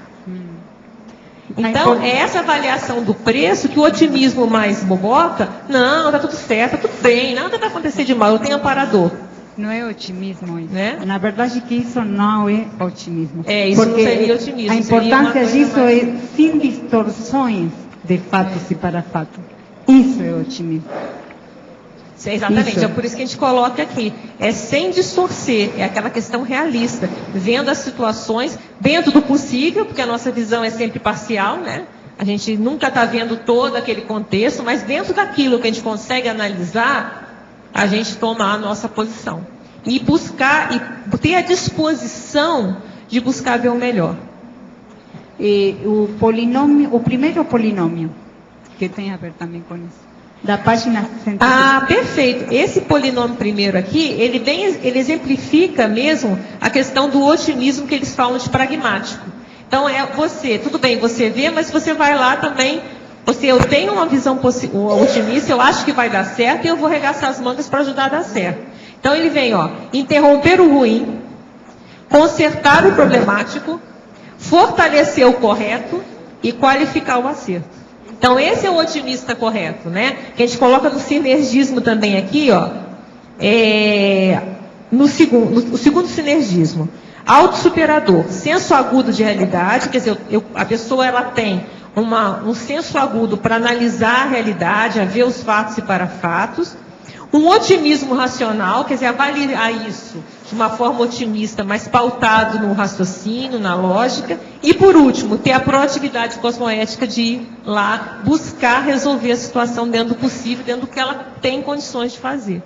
Então, é essa avaliação do preço que o otimismo mais boboca, não, tá tudo certo, tá tudo bem, nada vai acontecer de mal, eu tenho amparador. Não é otimismo isso. Né? Na verdade que isso não é otimismo. Isso não seria otimismo. A importância disso é sem distorções de fatos e para fato. Isso é otimismo. Exatamente, isso. É por isso que a gente coloca aqui. É sem distorcer, é aquela questão realista, vendo as situações dentro do possível, porque a nossa visão é sempre parcial, né? A gente nunca está vendo todo aquele contexto, mas dentro daquilo que a gente consegue analisar, a gente toma a nossa posição. E buscar, e ter a disposição de buscar ver o melhor. E o polinômio, o primeiro polinômio, que tem a ver também com isso. Da página 63. Ah, perfeito. Esse polinômio primeiro aqui, ele exemplifica mesmo a questão do otimismo que eles falam de pragmático. Então, tudo bem, você vê, mas você vai lá também, eu tenho uma visão otimista, eu acho que vai dar certo e eu vou arregaçar as mangas para ajudar a dar certo. Então, ele vem, interromper o ruim, consertar o problemático, fortalecer o correto e qualificar o acerto. Então, esse é o otimista correto, né? Que a gente coloca no sinergismo também aqui, o segundo sinergismo. Autossuperador, senso agudo de realidade, quer dizer, a pessoa ela tem um senso agudo para analisar a realidade, a ver os fatos e para fatos. Um otimismo racional, quer dizer, avaliar isso de uma forma otimista, mas pautado no raciocínio, na lógica. E, por último, ter a proatividade cosmoética de ir lá buscar resolver a situação dentro do possível, dentro do que ela tem condições de fazer.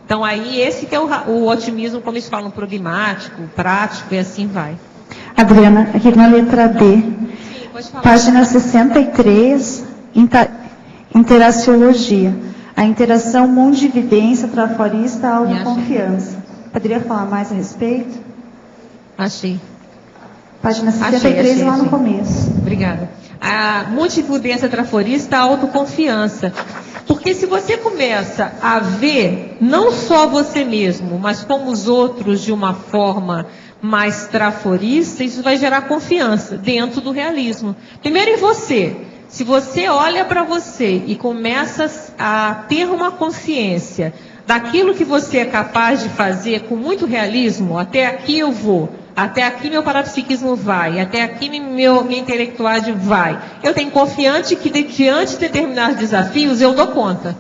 Então, aí, esse que é o otimismo, como eles falam, pragmático, prático, e assim vai. Adriana, aqui na letra D. Sim, pode falar. Página 63, interaciologia. A interação mundivivência, traforista, autoconfiança. Poderia falar mais a respeito? Achei. Página 63, achei. Lá no começo. Obrigada. A multivivência traforista, a autoconfiança. Porque se você começa a ver não só você mesmo, mas como os outros de uma forma mais traforista, isso vai gerar confiança dentro do realismo. Primeiro em você. Se você olha para você e começa a ter uma consciência daquilo que você é capaz de fazer com muito realismo, até aqui eu vou, até aqui meu parapsiquismo vai, até aqui minha intelectualidade vai. Eu tenho confiança que diante de determinados desafios eu dou conta.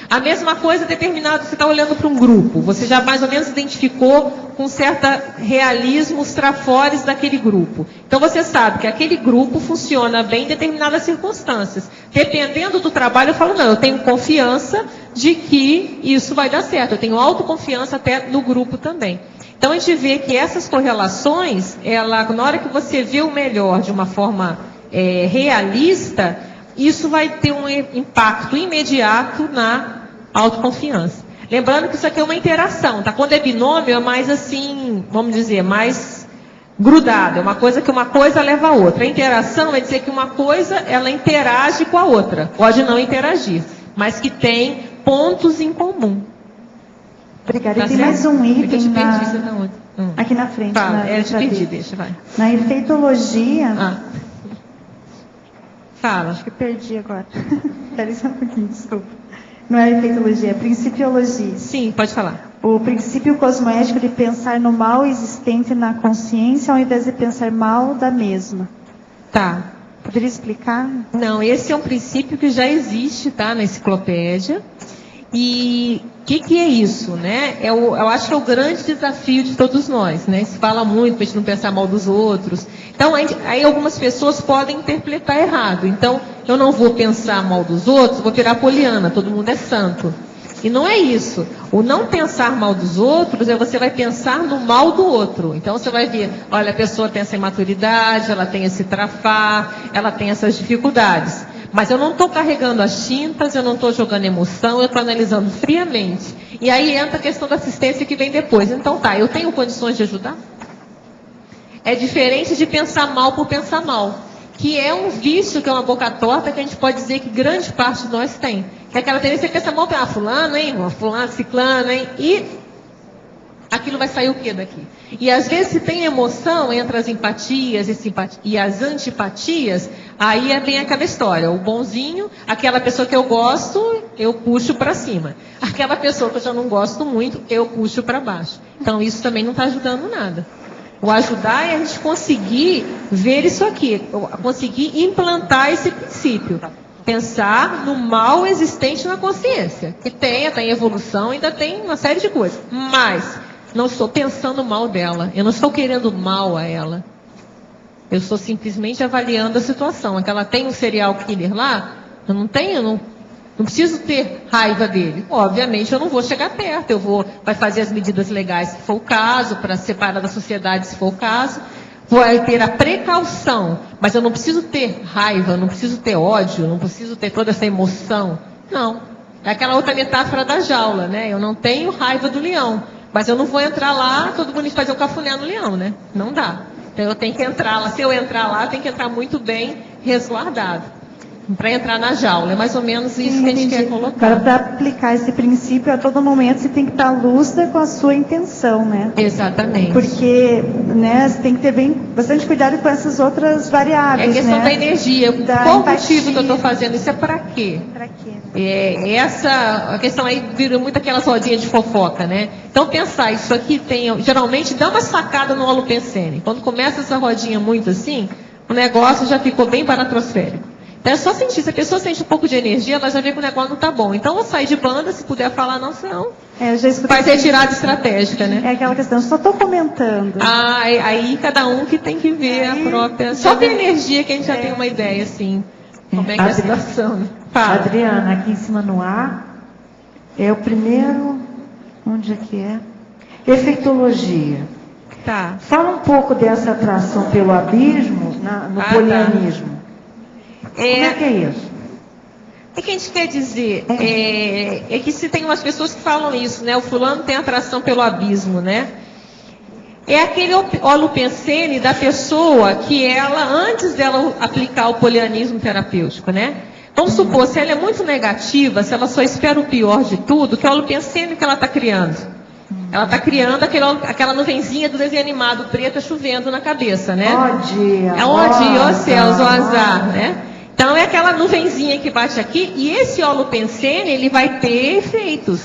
A mesma coisa determinado, você está olhando para um grupo, você já mais ou menos identificou com certo realismo os trafores daquele grupo. Então você sabe que aquele grupo funciona bem em determinadas circunstâncias. Dependendo do trabalho, eu falo, não, eu tenho confiança de que isso vai dar certo. Eu tenho autoconfiança até no grupo também. Então a gente vê que essas correlações, na hora que você vê o melhor de uma forma realista, isso vai ter um impacto imediato na autoconfiança. Lembrando que isso aqui é uma interação, tá? Quando é binômio, é mais assim, vamos dizer, mais grudado. É uma coisa que uma coisa leva a outra. A interação é dizer que uma coisa, ela interage com a outra. Pode não interagir, mas que tem pontos em comum. Obrigada. Tá E tem certo? mais um item aqui na frente. Fala, eu te pedi, deixa, vai. Na efeitologia... Fala. Acho que perdi agora. Espera só um pouquinho, desculpa. Não é efeitologia, é principiologia. Sim, pode falar. O princípio cosmoético de pensar no mal existente na consciência ao invés de pensar mal da mesma. Tá. Poderia explicar? Não, esse é um princípio que já existe, tá, na enciclopédia. E o que é isso, né? Eu acho que é o grande desafio de todos nós, né? Se fala muito para a gente não pensar mal dos outros. Então, aí algumas pessoas podem interpretar errado. Então, eu não vou pensar mal dos outros, vou virar poliana, todo mundo é santo. E não é isso. O não pensar mal dos outros é você vai pensar no mal do outro. Então você vai ver, olha, a pessoa tem essa imaturidade, ela tem esse trafar, ela tem essas dificuldades. Mas eu não estou carregando as tintas, eu não estou jogando emoção, eu estou analisando friamente. E aí entra a questão da assistência que vem depois. Então tá, eu tenho condições de ajudar? É diferente de pensar mal por pensar mal. Que é um vício, que é uma boca torta, que a gente pode dizer que grande parte de nós tem. Que é aquela tendência de pensar mal, fulano, hein? Fulano, ciclano, hein? E aquilo vai sair o quê daqui? E às vezes se tem emoção entre as empatias e as antipatias, aí é bem aquela história. O bonzinho, aquela pessoa que eu gosto, eu puxo para cima. Aquela pessoa que eu já não gosto muito, eu puxo para baixo. Então isso também não está ajudando nada. O ajudar é a gente conseguir ver isso aqui, conseguir implantar esse princípio. Pensar no mal existente na consciência. Que está em evolução, ainda tem uma série de coisas. Mas não estou pensando mal dela. Eu não estou querendo mal a ela. Eu estou simplesmente avaliando a situação. É que ela tem um serial killer lá, eu não tenho, não preciso ter raiva dele. Obviamente eu não vou chegar perto, vai fazer as medidas legais se for o caso, para separar da sociedade se for o caso. Vou ter a precaução, mas eu não preciso ter raiva, eu não preciso ter ódio, eu não preciso ter toda essa emoção. Não. É aquela outra metáfora da jaula, né? Eu não tenho raiva do leão, mas eu não vou entrar lá, todo mundo fazer um cafuné no leão, né? Não dá. Então eu tenho que entrar lá, se eu entrar lá, eu tenho que entrar muito bem resguardado. Para entrar na jaula, é mais ou menos isso que a gente quer colocar. Agora, para aplicar esse princípio, a todo momento você tem que estar lúcida com a sua intenção, né? Exatamente. Porque, né, você tem que ter bastante cuidado com essas outras variáveis, é questão, né, da energia. Qual o motivo que eu estou fazendo isso? É para quê? Para quê? A questão aí vira muito aquelas rodinhas de fofoca, né? Então, pensar, isso aqui geralmente dá uma sacada no holopensene. Quando começa essa rodinha muito assim, o negócio já ficou bem baratrosférico. É só sentir, se a pessoa sente um pouco de energia, ela já vê que o negócio não está bom. Então, eu saio de banda, se puder falar, não, senão faz retirada estratégica, né? É aquela questão, só estou comentando. Aí cada um que tem que ver a própria... Só tem energia que a gente já tem uma ideia, assim, como é que é a situação. Né? Fala. Adriana, aqui em cima no ar, é o primeiro... Onde é que é? Efeitologia. Tá. Fala um pouco dessa atração pelo abismo no polianismo. Tá. Como é que é isso? O que a gente quer dizer? É que se tem umas pessoas que falam isso, né? O fulano tem atração pelo abismo, né? É aquele holopensene da pessoa que ela, antes dela aplicar o polianismo terapêutico, né? Vamos supor, se ela é muito negativa, se ela só espera o pior de tudo, que é o holopensene que ela está criando. Ela está criando aquela nuvenzinha do desenho animado preta chovendo na cabeça, né? Ó céus, ó azar, né? Então é aquela nuvenzinha que bate aqui, e esse holopensene, ele vai ter efeitos,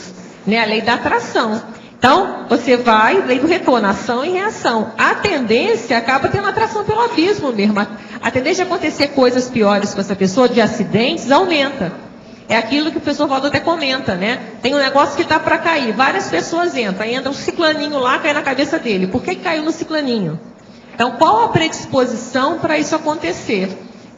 né? A lei da atração. Então, você vai, lei do retorno, ação e reação. A tendência acaba tendo atração pelo abismo mesmo. A tendência de acontecer coisas piores com essa pessoa, de acidentes, aumenta. É aquilo que o professor Valdo até comenta, né? Tem um negócio que está para cair, várias pessoas entram, aí entra um ciclaninho lá, cai na cabeça dele. Por que caiu no ciclaninho? Então, qual a predisposição para isso acontecer?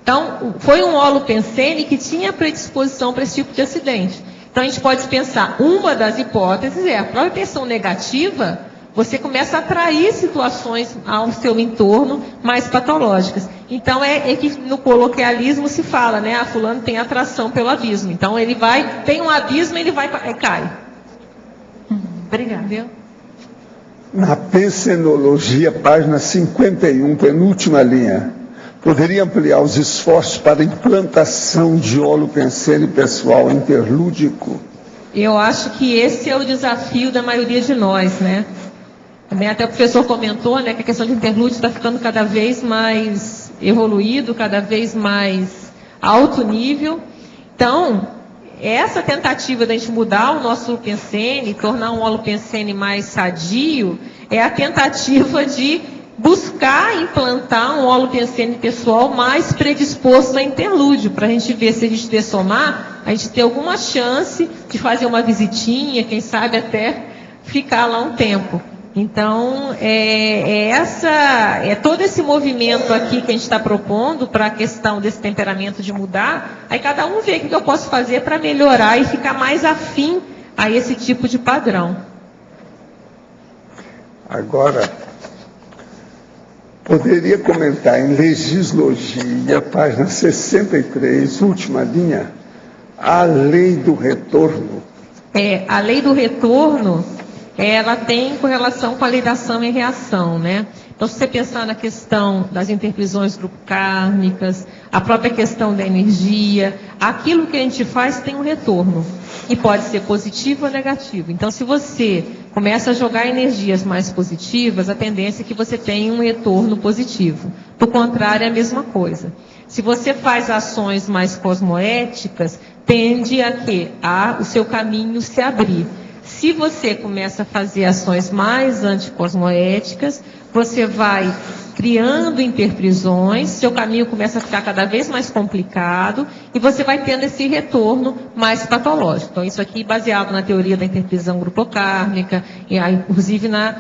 Então, foi um holopensene que tinha predisposição para esse tipo de acidente. Então, a gente pode pensar, uma das hipóteses é a própria pessoa negativa, você começa a atrair situações ao seu entorno mais patológicas. Então, é que no coloquialismo se fala, né? A fulano tem atração pelo abismo. Então, ele tem um abismo, ele cai. Obrigada. Entendeu? Na pensenologia, página 51, penúltima linha. Poderia ampliar os esforços para a implantação de holopensene pessoal interlúdico? Eu acho que esse é o desafio da maioria de nós, né? Até o professor comentou, né, que a questão de interlúdio está ficando cada vez mais evoluído, cada vez mais alto nível. Então, essa tentativa da gente mudar o nosso holopensene, tornar um holopensene mais sadio, é a tentativa de buscar implantar um holopensene pessoal mais predisposto a interlúdio, para a gente ver se a gente dessomar, a gente ter alguma chance de fazer uma visitinha, quem sabe até ficar lá um tempo. Então, é todo esse movimento aqui que a gente está propondo para a questão desse temperamento de mudar, aí cada um vê o que eu posso fazer para melhorar e ficar mais afim a esse tipo de padrão. Agora, poderia comentar em Legislogia, página 63, última linha, a lei do retorno. A lei do retorno, ela tem correlação com a lei da ação e reação, né? Então, se você pensar na questão das interprisões grupo-kármicas, a própria questão da energia, aquilo que a gente faz tem um retorno, e pode ser positivo ou negativo. Então, se você começa a jogar energias mais positivas, a tendência é que você tenha um retorno positivo. Do contrário, é a mesma coisa. Se você faz ações mais cosmoéticas, tende a que o seu caminho se abrir. Se você começa a fazer ações mais anticosmoéticas, você vai criando interprisões, seu caminho começa a ficar cada vez mais complicado e você vai tendo esse retorno mais patológico. Então, isso aqui baseado na teoria da interprisão grupocármica, e inclusive na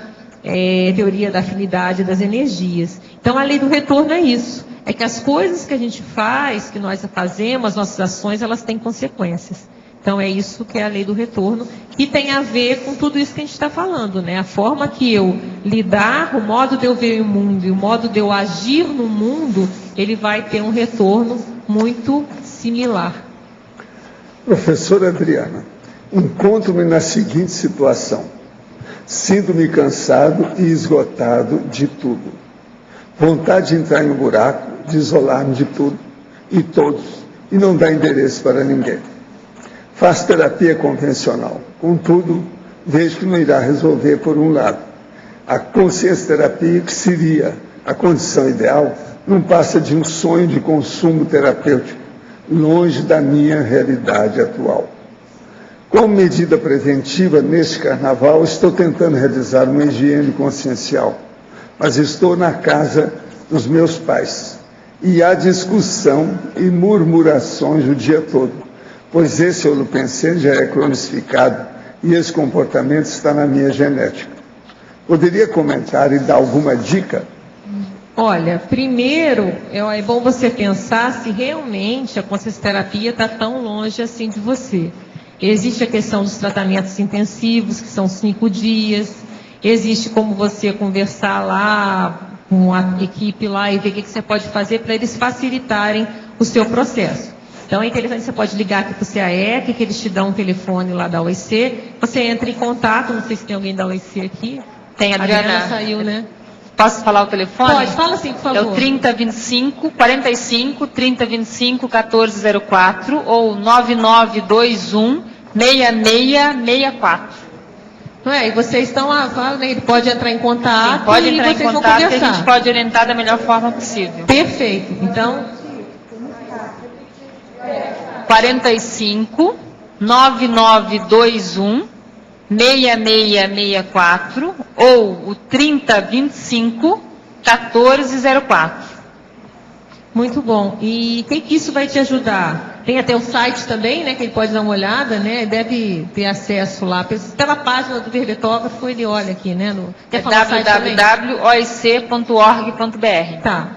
teoria da afinidade das energias. Então, a lei do retorno é isso. É que as coisas que a gente faz, que nós fazemos, as nossas ações, elas têm consequências. Então, é isso que é a lei do retorno, que tem a ver com tudo isso que a gente está falando, né? A forma que eu lidar, o modo de eu ver o mundo e o modo de eu agir no mundo, ele vai ter um retorno muito similar. Professora Adriana, encontro-me na seguinte situação. Sinto-me cansado e esgotado de tudo. Vontade de entrar em um buraco, de isolar-me de tudo e todos, e não dar endereço para ninguém. Faço terapia convencional. Contudo, vejo que não irá resolver por um lado. A consciência-terapia, que seria a condição ideal, não passa de um sonho de consumo terapêutico, longe da minha realidade atual. Como medida preventiva, neste carnaval, estou tentando realizar uma higiene consciencial, mas estou na casa dos meus pais. E há discussão e murmurações o dia todo, pois esse holopensene já é cronificado e esse comportamento está na minha genética. Poderia comentar e dar alguma dica? Olha, primeiro, é bom você pensar se realmente a consciencioterapia está tão longe assim de você. Existe a questão dos tratamentos intensivos, que são 5 dias. Existe como você conversar lá com a equipe lá e ver o que você pode fazer para eles facilitarem o seu processo. Então é interessante, você pode ligar aqui para o CAEC, que eles te dão um telefone lá da OIC, você entra em contato, não sei se tem alguém da OIC aqui. Tem, Adriana. Saiu, né? Posso falar o telefone? Pode, fala sim, por favor. É o 3025 45 3025 1404 ou 9921 6664. E vocês estão lá, ele pode entrar em contato. Sim, pode entrar em contato que a gente pode orientar da melhor forma possível. Perfeito. Então, 45 9921 6664 ou o 3025 1404. Muito bom. E o que isso vai te ajudar? Tem até o site também, né? Que ele pode dar uma olhada, né? Deve ter acesso lá. Pela página do Verbetógrafo, ele olha aqui, né? É www.oic.org.br. Tá.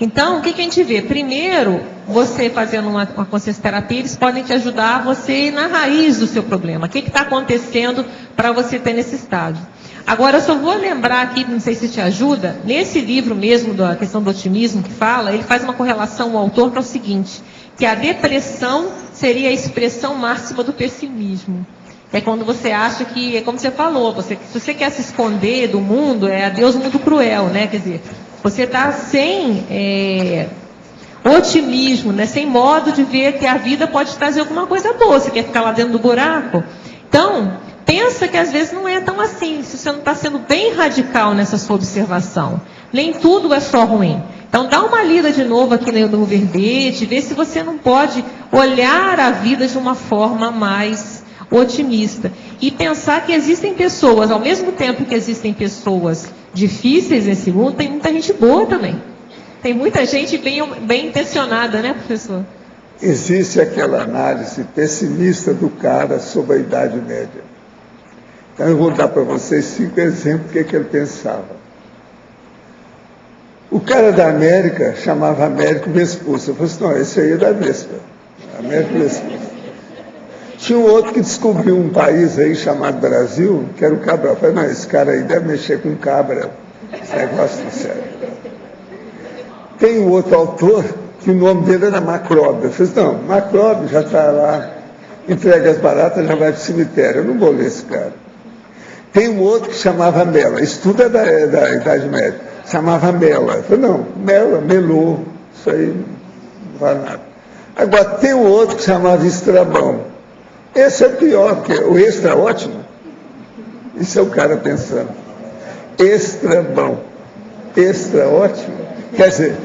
Então, o que a gente vê? Primeiro, você fazendo uma consciencioterapia, eles podem te ajudar a você ir na raiz do seu problema. O que está acontecendo para você ter nesse estágio? Agora, eu só vou lembrar aqui, não sei se te ajuda, nesse livro mesmo, da questão do otimismo que fala, ele faz uma correlação, o autor, para o seguinte, que a depressão seria a expressão máxima do pessimismo. É quando você acha que, é como você falou, se você quer se esconder do mundo, é adeus mundo cruel, né? Quer dizer, você está sem otimismo, né? Sem modo de ver que a vida pode trazer alguma coisa boa. Você quer ficar lá dentro do buraco? Então, pensa que às vezes não é tão assim. Se você não está sendo bem radical nessa sua observação. Nem tudo é só ruim. Então, dá uma lida de novo aqui no verbete, vê se você não pode olhar a vida de uma forma mais otimista. E pensar que existem pessoas, ao mesmo tempo que existem pessoas difíceis nesse mundo, tem muita gente boa também. Tem muita gente bem intencionada, né, professor? Existe aquela análise pessimista do cara sobre a Idade Média. Então eu vou dar para vocês 5 exemplos do que ele pensava. O cara da América chamava Américo Vespucci. Eu falei assim, não, esse aí é da Vespa. Américo Vespucci. Tinha um outro que descobriu um país aí chamado Brasil, que era o Cabral. Eu falei, não, esse cara aí deve mexer com cabra. Esse negócio não serve. Tem um outro autor que o nome dele era Macróbio. Eu falei, não, Macróbio já está lá, entrega as baratas, já vai para o cemitério. Eu não vou ler esse cara. Tem um outro que chamava Mela. Estudo é da Idade Média. Chamava Mela. Eu falei, não, Mela, melou. Isso aí não vale nada. Agora, tem um outro que chamava Estrabão. Esse é o pior, porque o extra é ótimo. Isso é o cara pensando. Extrabão. Extra ótimo. Quer dizer,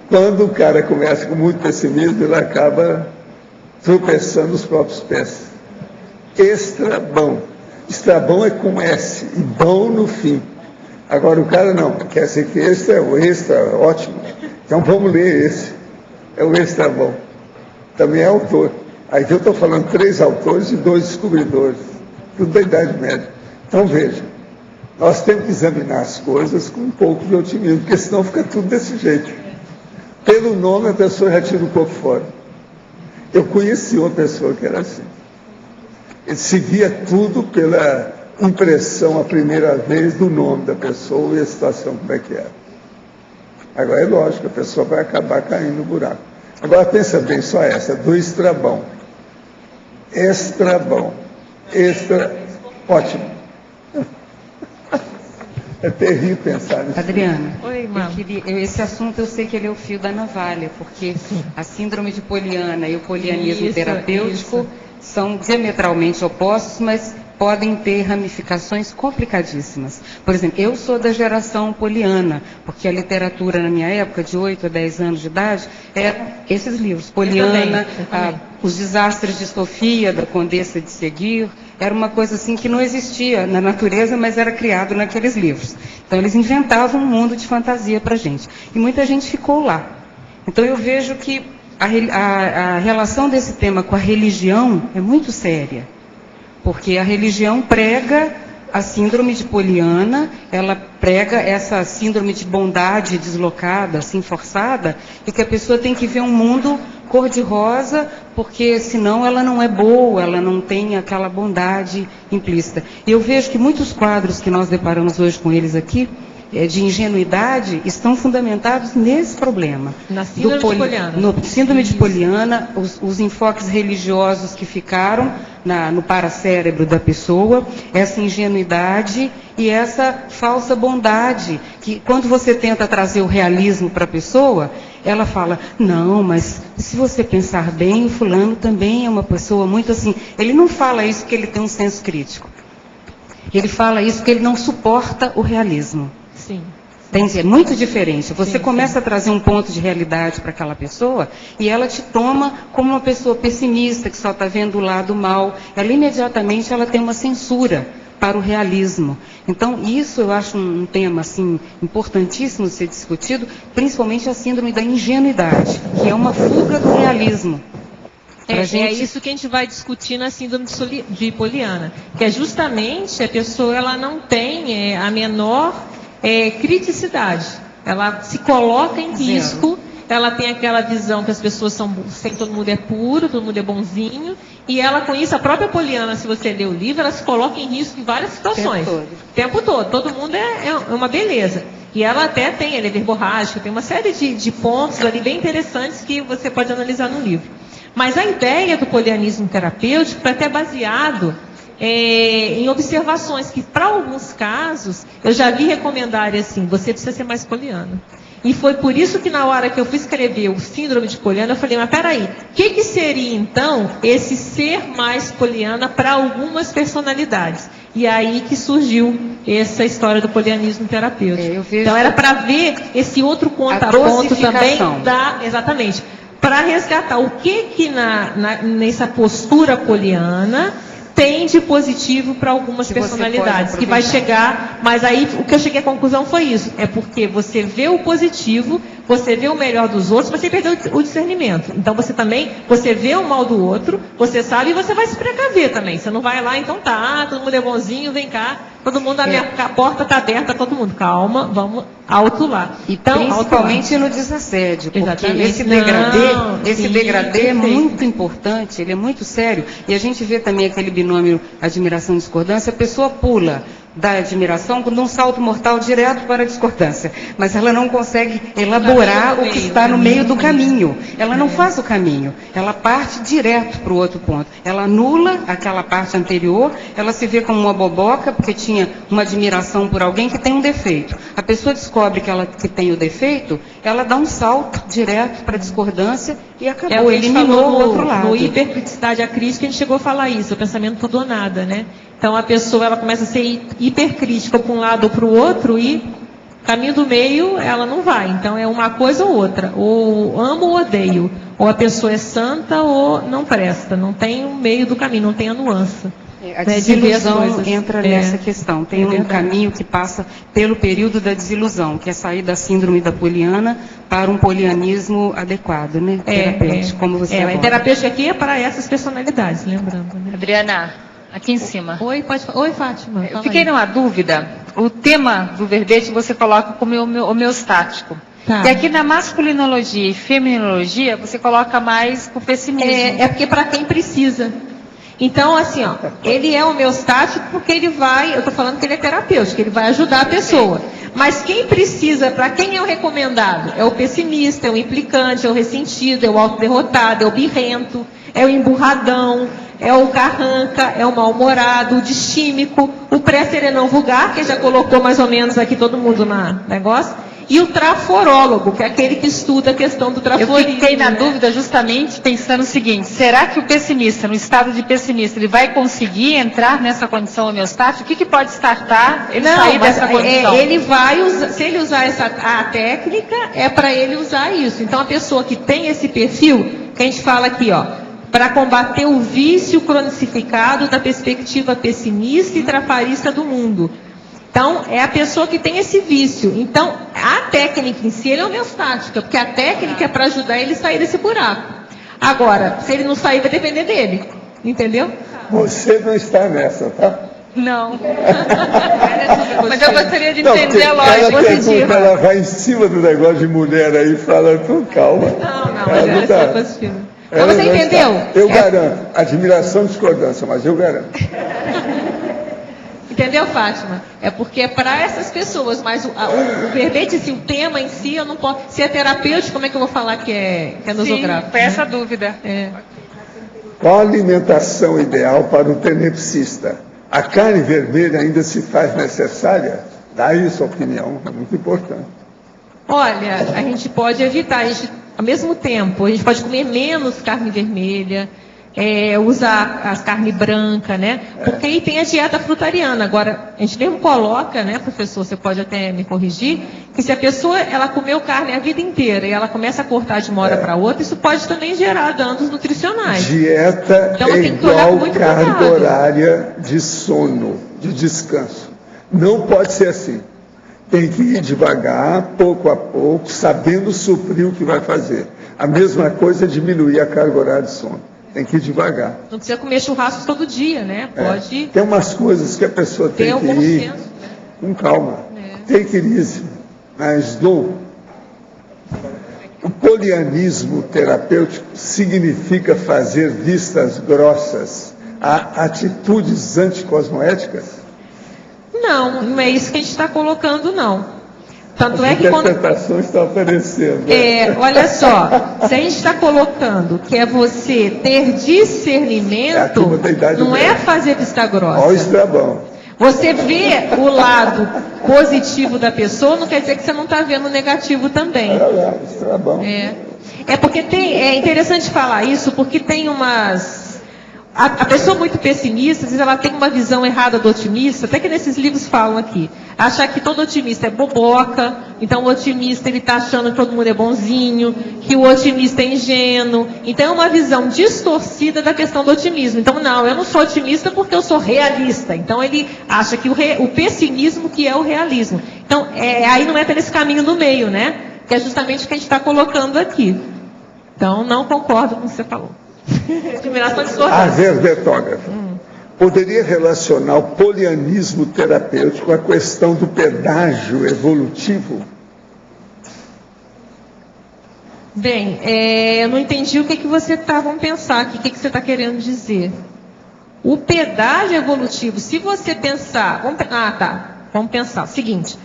quando o cara começa com muito pessimismo, ele acaba tropeçando nos próprios pés. Estrabão. Estrabão é com S e bom no fim. Agora o cara não, quer dizer que esse é o extra ótimo. Então vamos ler esse. É o Estrabão. Também é autor. Aí eu estou falando 3 autores e 2 descobridores. Tudo da Idade Média. Então veja, nós temos que examinar as coisas com um pouco de otimismo, porque senão fica tudo desse jeito. Pelo nome a pessoa já tira o corpo fora. Eu conheci uma pessoa que era assim. Ele seguia tudo pela impressão a primeira vez do nome da pessoa e a situação como é que era. Agora é lógico, a pessoa vai acabar caindo no buraco. Agora pensa bem, só essa, do Estrabão. Estrabão. Ótimo. É terrível pensar nisso. Adriana, Oi, esse assunto eu sei que ele é o fio da navalha, porque a síndrome de Poliana e o polianismo terapêutico são diametralmente opostos, mas podem ter ramificações complicadíssimas. Por exemplo, eu sou da geração poliana, porque a literatura na minha época, de 8 a 10 anos de idade, eram esses livros. Poliana, eu também. Os Desastres de Sofia, da Condessa de Seguir, era uma coisa assim que não existia na natureza, mas era criado naqueles livros. Então eles inventavam um mundo de fantasia para a gente. E muita gente ficou lá. Então eu vejo que a relação desse tema com a religião é muito séria. Porque a religião prega a síndrome de Poliana, ela prega essa síndrome de bondade deslocada, assim, forçada, e que a pessoa tem que ver um mundo cor-de-rosa, porque senão ela não é boa, ela não tem aquela bondade implícita. E eu vejo que muitos quadros que nós deparamos hoje com eles aqui, de ingenuidade, estão fundamentados nesse problema. Na síndrome de Poliana. No síndrome de Poliana, os enfoques religiosos que ficaram no paracérebro da pessoa, essa ingenuidade e essa falsa bondade, que quando você tenta trazer o realismo para a pessoa, ela fala, não, mas se você pensar bem, o fulano também é uma pessoa muito assim. Ele não fala isso porque ele tem um senso crítico. Ele fala isso porque ele não suporta o realismo. Sim. É muito diferente. Você começa a trazer um ponto de realidade para aquela pessoa e ela te toma como uma pessoa pessimista, que só está vendo o lado mal. Ela imediatamente tem uma censura para o realismo. Então, isso eu acho um tema assim, importantíssimo de ser discutido, principalmente a síndrome da ingenuidade, que é uma fuga do realismo. É isso que a gente vai discutir na síndrome de Poliana, que é justamente a pessoa ela não tem a menor criticidade, ela se coloca em risco, ela tem aquela visão que as pessoas todo mundo é puro, todo mundo é bonzinho, e ela com isso, a própria Poliana, se você ler o livro, ela se coloca em risco em várias situações. O tempo todo, todo mundo é uma beleza. E ela até tem, ela é verborrágica, tem uma série de pontos ali bem interessantes que você pode analisar no livro. Mas a ideia do polianismo terapêutico é até baseado em observações que, para alguns casos, eu já vi recomendarem assim, você precisa ser mais poliana. E foi por isso que na hora que eu fui escrever o síndrome de Poliana, eu falei, mas peraí, o que seria então esse ser mais poliana para algumas personalidades? E aí que surgiu essa história do polianismo terapêutico. Então era para ver esse outro contraponto também exatamente, para resgatar o que nessa postura poliana tem de positivo para algumas personalidades, que vai chegar, mas aí o que eu cheguei à conclusão foi isso, é porque você vê o positivo, você vê o melhor dos outros, mas você perdeu o discernimento. Então você vê o mal do outro, você sabe e você vai se precaver também. Você não vai lá, então todo mundo é bonzinho, vem cá, todo mundo, a porta está aberta, todo mundo, calma, vamos alto lá. Então, principalmente no desassédio, porque exatamente. esse degradê é muito importante, ele é muito sério. E a gente vê também aquele binômio admiração e discordância, a pessoa pula da admiração com um salto mortal direto para a discordância, mas ela não consegue elaborar o que está no meio do caminho. Ela não faz o caminho, ela parte direto para o outro ponto. Ela anula aquela parte anterior, ela se vê como uma boboca porque tinha uma admiração por alguém que tem um defeito. A pessoa descobre que tem o defeito, ela dá um salto direto para a discordância e acabou, eliminou o outro lado. No hipercriticidade acrítica, a gente chegou a falar isso, o pensamento tudo ou nada, né? Então a pessoa ela começa a ser hipercrítica para um lado ou para o outro e caminho do meio ela não vai. Então é uma coisa ou outra, ou amo ou odeio, ou a pessoa é santa ou não presta, não tem um meio do caminho, não tem a nuance. A desilusão entra nessa questão. Tem um caminho que passa pelo período da desilusão, que é sair da síndrome da poliana para um polianismo adequado, né? Terapêutico, como você a terapêutica aqui é para essas personalidades, lembrando. Né? Adriana, aqui em cima. Oi, Fátima. Eu fiquei numa dúvida. O tema do verbete você coloca como homeostático. Tá. E aqui na masculinologia e feminologia, você coloca mais o pessimismo. É porque para quem precisa. Então, assim, ele é homeostático porque ele vai, eu estou falando que ele é terapêutico, ele vai ajudar a pessoa. Mas quem precisa, para quem é o recomendado? É o pessimista, é o implicante, é o ressentido, é o autoderrotado, é o birrento, é o emburradão, é o carranca, é o mal-humorado, o distímico, o pré-serenão vulgar, que já colocou mais ou menos aqui todo mundo no negócio. E o traforólogo, que é aquele que estuda a questão do traforismo. Eu fiquei na dúvida justamente pensando o seguinte, será que o pessimista, no estado de pessimista, ele vai conseguir entrar nessa condição homeostática? O que pode startar ele sair dessa condição? Ele vai usar, se ele usar a técnica, é para ele usar isso. Então a pessoa que tem esse perfil, que a gente fala aqui, para combater o vício cronicificado da perspectiva pessimista e trafarista do mundo. Então, é a pessoa que tem esse vício. Então, a técnica em si é homeostática, porque a técnica é para ajudar ele a sair desse buraco. Agora, se ele não sair, vai depender dele. Entendeu? Você não está nessa, tá? Não. Mas eu gostaria de entender a lógica. Ela vai em cima do negócio de mulher aí e fala, calma. Não, mas ela está positiva. Então, você entendeu? Eu garanto. Admiração e discordância, mas eu garanto. Entendeu, Fátima? É porque é para essas pessoas, mas o verbete, assim, o tema em si, eu não posso. Se é terapêutico, como é que eu vou falar que é nosográfico? Sim, foi essa dúvida. Qual a alimentação ideal para o tenepsista? A carne vermelha ainda se faz necessária? Dá aí sua opinião, é muito importante. Olha, a gente pode evitar, ao mesmo tempo, a gente pode comer menos carne vermelha. Usar as carnes brancas, né? Porque aí tem a dieta frutariana. Agora, a gente mesmo coloca, né, professor, você pode até me corrigir, que se a pessoa, ela comeu carne a vida inteira e ela começa a cortar de uma hora para outra, isso pode também gerar danos nutricionais. Dieta então, é igual carga horária de sono, de descanso. Não pode ser assim. Tem que ir devagar, pouco a pouco, sabendo suprir o que vai fazer. A mesma coisa é diminuir a carga horária de sono. Tem que ir devagar. Não precisa comer churrasco todo dia, né? Pode. Tem umas coisas que a pessoa tem que ir senso, né? Com calma. Take it easy. Mas o polianismo terapêutico significa fazer vistas grossas a atitudes anticosmoéticas? Não é isso que a gente está colocando, não. Tanto é que quando... interpretações estão aparecendo. Olha só, se a gente está colocando que é você ter discernimento, não é fazer vista grossa. Olha o estrabão. Você vê o lado positivo da pessoa, não quer dizer que você não está vendo o negativo também. Olha lá, estrabão. É porque é interessante falar isso, porque tem umas... A pessoa muito pessimista, às vezes ela tem uma visão errada do otimista, até que nesses livros falam aqui. Achar que todo otimista é boboca, então o otimista ele está achando que todo mundo é bonzinho, que o otimista é ingênuo. Então é uma visão distorcida da questão do otimismo. Então não, eu não sou otimista porque eu sou realista. Então ele acha que o pessimismo que é o realismo. Então aí não entra nesse caminho no meio, né? Que é justamente o que a gente está colocando aqui. Então não concordo com o que você falou. Admiração e discordância. Verbetógrafo. poderia relacionar o polianismo terapêutico à questão do pedágio evolutivo? Bem, eu não entendi o que você está, vamos pensar aqui, o que você está querendo dizer. O pedágio evolutivo, se você pensar, vamos pensar o seguinte,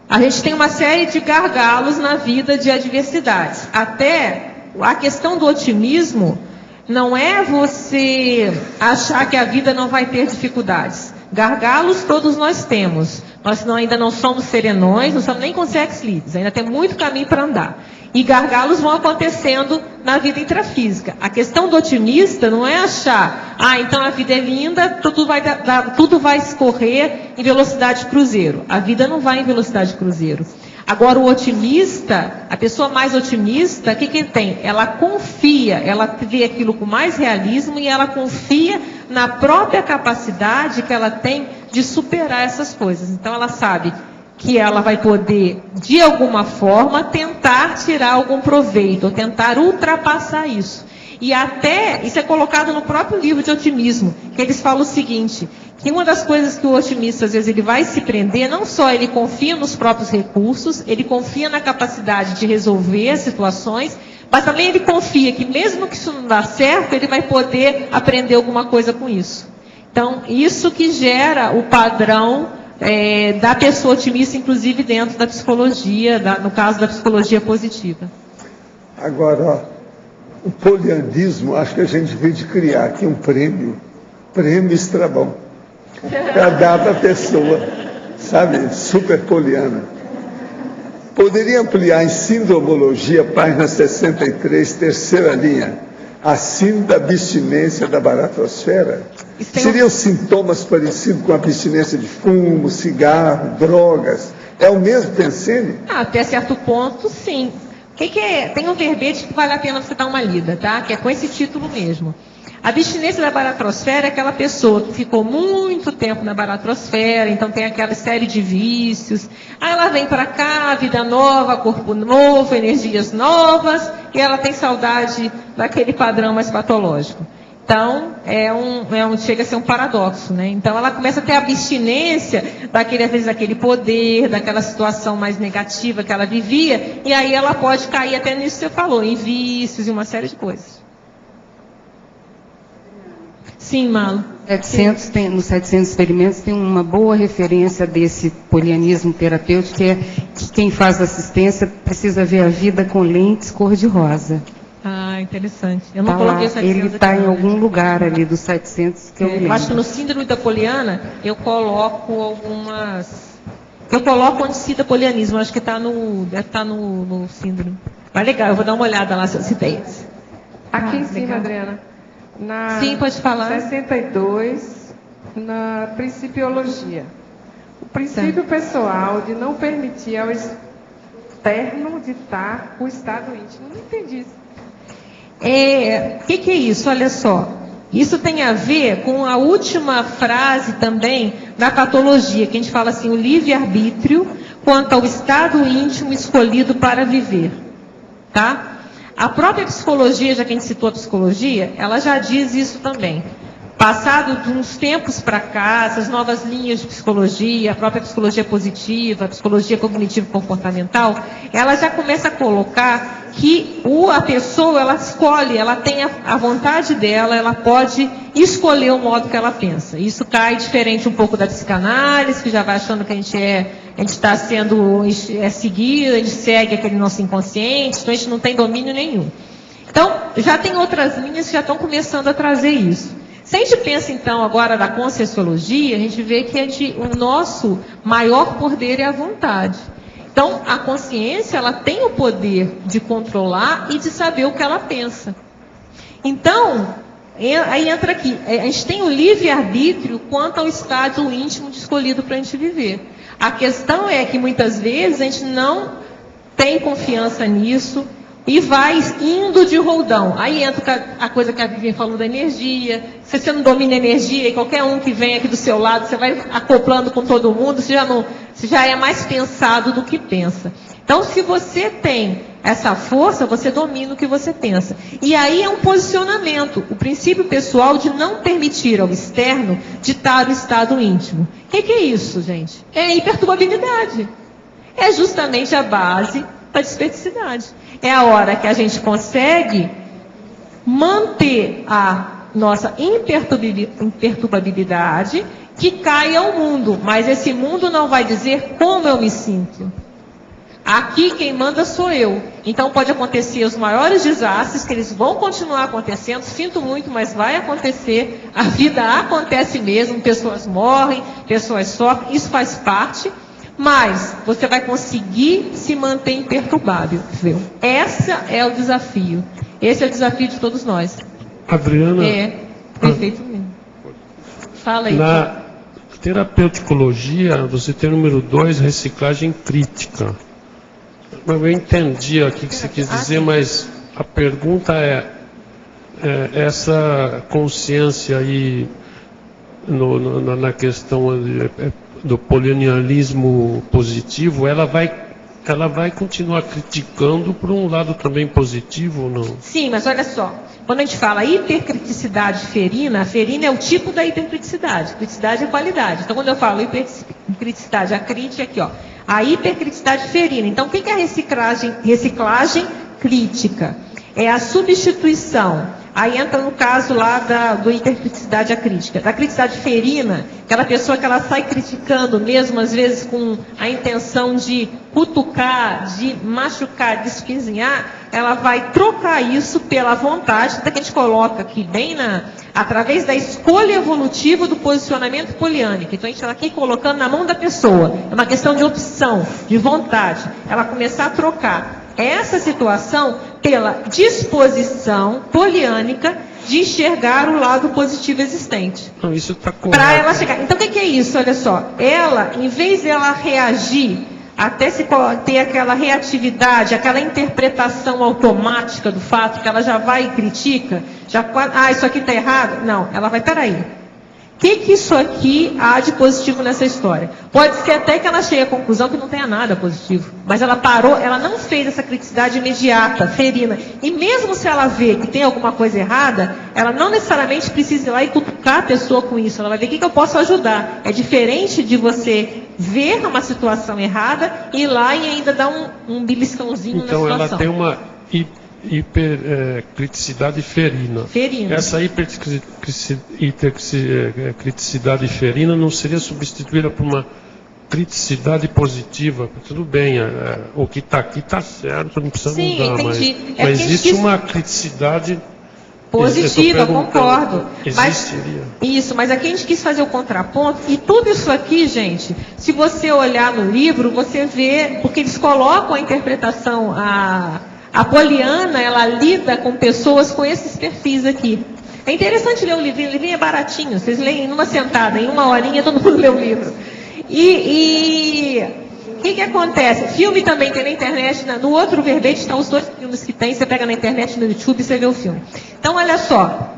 a gente tem uma série de gargalos na vida de adversidades. Até a questão do otimismo não é você achar que a vida não vai ter dificuldades. Gargalos todos nós temos. Nós ainda não somos serenões, não somos nem consex libris, ainda tem muito caminho para andar. E gargalos vão acontecendo na vida intrafísica. A questão do otimista não é achar, então a vida é linda, tudo vai escorrer em velocidade cruzeiro. A vida não vai em velocidade cruzeiro. Agora, o otimista, a pessoa mais otimista, o que ele tem? Ela confia, ela vê aquilo com mais realismo e ela confia na própria capacidade que ela tem de superar essas coisas. Então, ela sabe que ela vai poder, de alguma forma, tentar tirar algum proveito, ou tentar ultrapassar isso. E até, isso é colocado no próprio livro de otimismo, que eles falam o seguinte, que uma das coisas que o otimista, às vezes, ele vai se prender, não só ele confia nos próprios recursos, ele confia na capacidade de resolver as situações, mas também ele confia que mesmo que isso não dá certo, ele vai poder aprender alguma coisa com isso. Então, isso que gera o padrão da pessoa otimista, inclusive dentro da psicologia, no caso da psicologia positiva. Agora, o polianismo, acho que a gente devia de criar aqui um prêmio Estrabão, para dar para a pessoa, sabe, super poliana. Poderia ampliar em Sindromologia, página 63, terceira linha, a síndrome da abstinência da baratrosfera? Seriam sintomas parecidos com a abstinência de fumo, cigarro, drogas? É o mesmo pensene? Até certo ponto, sim. O que é? Tem um verbete que vale a pena você dar uma lida, tá? Que é com esse título mesmo. A abstinência da baratrosfera é aquela pessoa que ficou muito tempo na baratrosfera, então tem aquela série de vícios. Aí ela vem para cá, vida nova, corpo novo, energias novas, e ela tem saudade daquele padrão mais patológico. Então, chega a ser um paradoxo, né? Então, ela começa a ter abstinência às vezes, daquele poder, daquela situação mais negativa que ela vivia, e aí ela pode cair até nisso que você falou, em vícios e uma série de coisas. Sim, Malo. Nos 700 experimentos tem uma boa referência desse polianismo terapêutico, que é que quem faz assistência precisa ver a vida com lentes cor-de-rosa. Ah, interessante. Eu não coloquei 700. Ele está em algum lugar ali dos 700 que eu lembro. Eu acho que no síndrome da poliana, eu coloco algumas... Eu coloco onde cita polianismo, acho que deve estar no síndrome. Mas legal, eu vou dar uma olhada lá se eu citei. Aqui em cima, Adriana. Sim, pode falar. 62, na principiologia. O princípio pessoal de não permitir ao externo ditar o estado íntimo. Não entendi isso. O que é isso? Olha só. Isso tem a ver com a última frase também da patologia, que a gente fala assim, o livre-arbítrio quanto ao estado íntimo escolhido para viver. Tá? A própria psicologia, já que a gente citou a psicologia, ela já diz isso também. Passado de uns tempos para cá, essas novas linhas de psicologia, a própria psicologia positiva, a psicologia cognitivo-comportamental, ela já começa a colocar que a pessoa, ela escolhe, ela tem a vontade dela, ela pode escolher o modo que ela pensa. Isso cai diferente um pouco da psicanálise, que já vai achando que a gente está sendo seguido, a gente segue aquele nosso inconsciente, então a gente não tem domínio nenhum. Então, já tem outras linhas que já estão começando a trazer isso. Se a gente pensa, então, agora da conscienciologia, a gente vê que o nosso maior poder é a vontade. Então, a consciência, ela tem o poder de controlar e de saber o que ela pensa. Então, aí entra aqui, a gente tem o livre-arbítrio quanto ao estado íntimo escolhido para a gente viver. A questão é que, muitas vezes, a gente não tem confiança nisso, e vai indo de roldão. Aí entra a coisa que a Vivian falou da energia. Se você não domina a energia, e qualquer um que vem aqui do seu lado, você vai acoplando com todo mundo, você já é mais pensado do que pensa. Então, se você tem essa força, você domina o que você pensa. E aí é um posicionamento, o princípio pessoal de não permitir ao externo ditar o estado íntimo. O que é isso, gente? É a imperturbabilidade. É justamente a base da desperticidade. É a hora que a gente consegue manter a nossa imperturbabilidade que cai ao mundo, mas esse mundo não vai dizer como eu me sinto. Aqui quem manda sou eu. Então pode acontecer os maiores desastres, que eles vão continuar acontecendo, sinto muito, mas vai acontecer, a vida acontece mesmo, pessoas morrem, pessoas sofrem, isso faz parte, mas você vai conseguir se manter imperturbável. Esse é o desafio. Esse é o desafio de todos nós. Adriana. É, perfeito mesmo. Fala aí. Na terapeuticologia, você tem o número 2, reciclagem crítica. Eu entendi aqui o que você quis dizer, mas a pergunta é essa consciência aí na questão do polianialismo positivo, ela vai continuar criticando por um lado também positivo ou não? Sim, mas olha só, quando a gente fala hipercriticidade ferina, a ferina é o tipo da hipercriticidade. Criticidade é qualidade. Então, quando eu falo hipercriticidade, a crítica é aqui, ó. A hipercriticidade ferina. Então, o que é a reciclagem? Reciclagem crítica. É a substituição. Aí entra no caso lá do hipercriticidade acrítica. Da criticidade ferina, aquela pessoa que ela sai criticando mesmo, às vezes com a intenção de cutucar, de machucar, de esquinzinhar, ela vai trocar isso pela vontade, que a gente coloca aqui bem através da escolha evolutiva do posicionamento poliânico. Então a gente está aqui colocando na mão da pessoa. É uma questão de opção, de vontade. Ela começar a trocar essa situação pela disposição poliânica de enxergar o lado positivo existente. Não, isso está correto. Para ela chegar. Então o que é isso? Olha só. Ela, em vez de ela reagir, até se ter aquela reatividade, aquela interpretação automática do fato, que ela já vai e critica, isso aqui está errado. Não, ela vai, peraí. O que isso aqui há de positivo nessa história? Pode ser até que ela chegue à conclusão que não tenha nada positivo. Mas ela parou, ela não fez essa criticidade imediata, ferina. E mesmo se ela vê que tem alguma coisa errada, ela não necessariamente precisa ir lá e cutucar a pessoa com isso. Ela vai ver o que eu posso ajudar. É diferente de você ver uma situação errada, ir lá e ainda dar um beliscãozinho na situação. Então ela tem uma hipercriticidade ferina. Essa hipercriticidade ferina não seria substituída por uma criticidade positiva? Tudo bem, o que está aqui está certo, não precisa mudar. Entendi. Mas existe uma criticidade positiva, concordo. Existiria. Mas aqui a gente quis fazer o contraponto, e tudo isso aqui, gente, se você olhar no livro, você vê, porque eles colocam a interpretação, a Poliana, ela lida com pessoas com esses perfis aqui. É interessante ler o livrinho é baratinho, vocês leem numa sentada, em uma horinha todo mundo lê o livro. E o que acontece? Filme também tem na internet, no outro verbete estão os 2 filmes que tem, você pega na internet, no YouTube, você vê o filme. Então, olha só,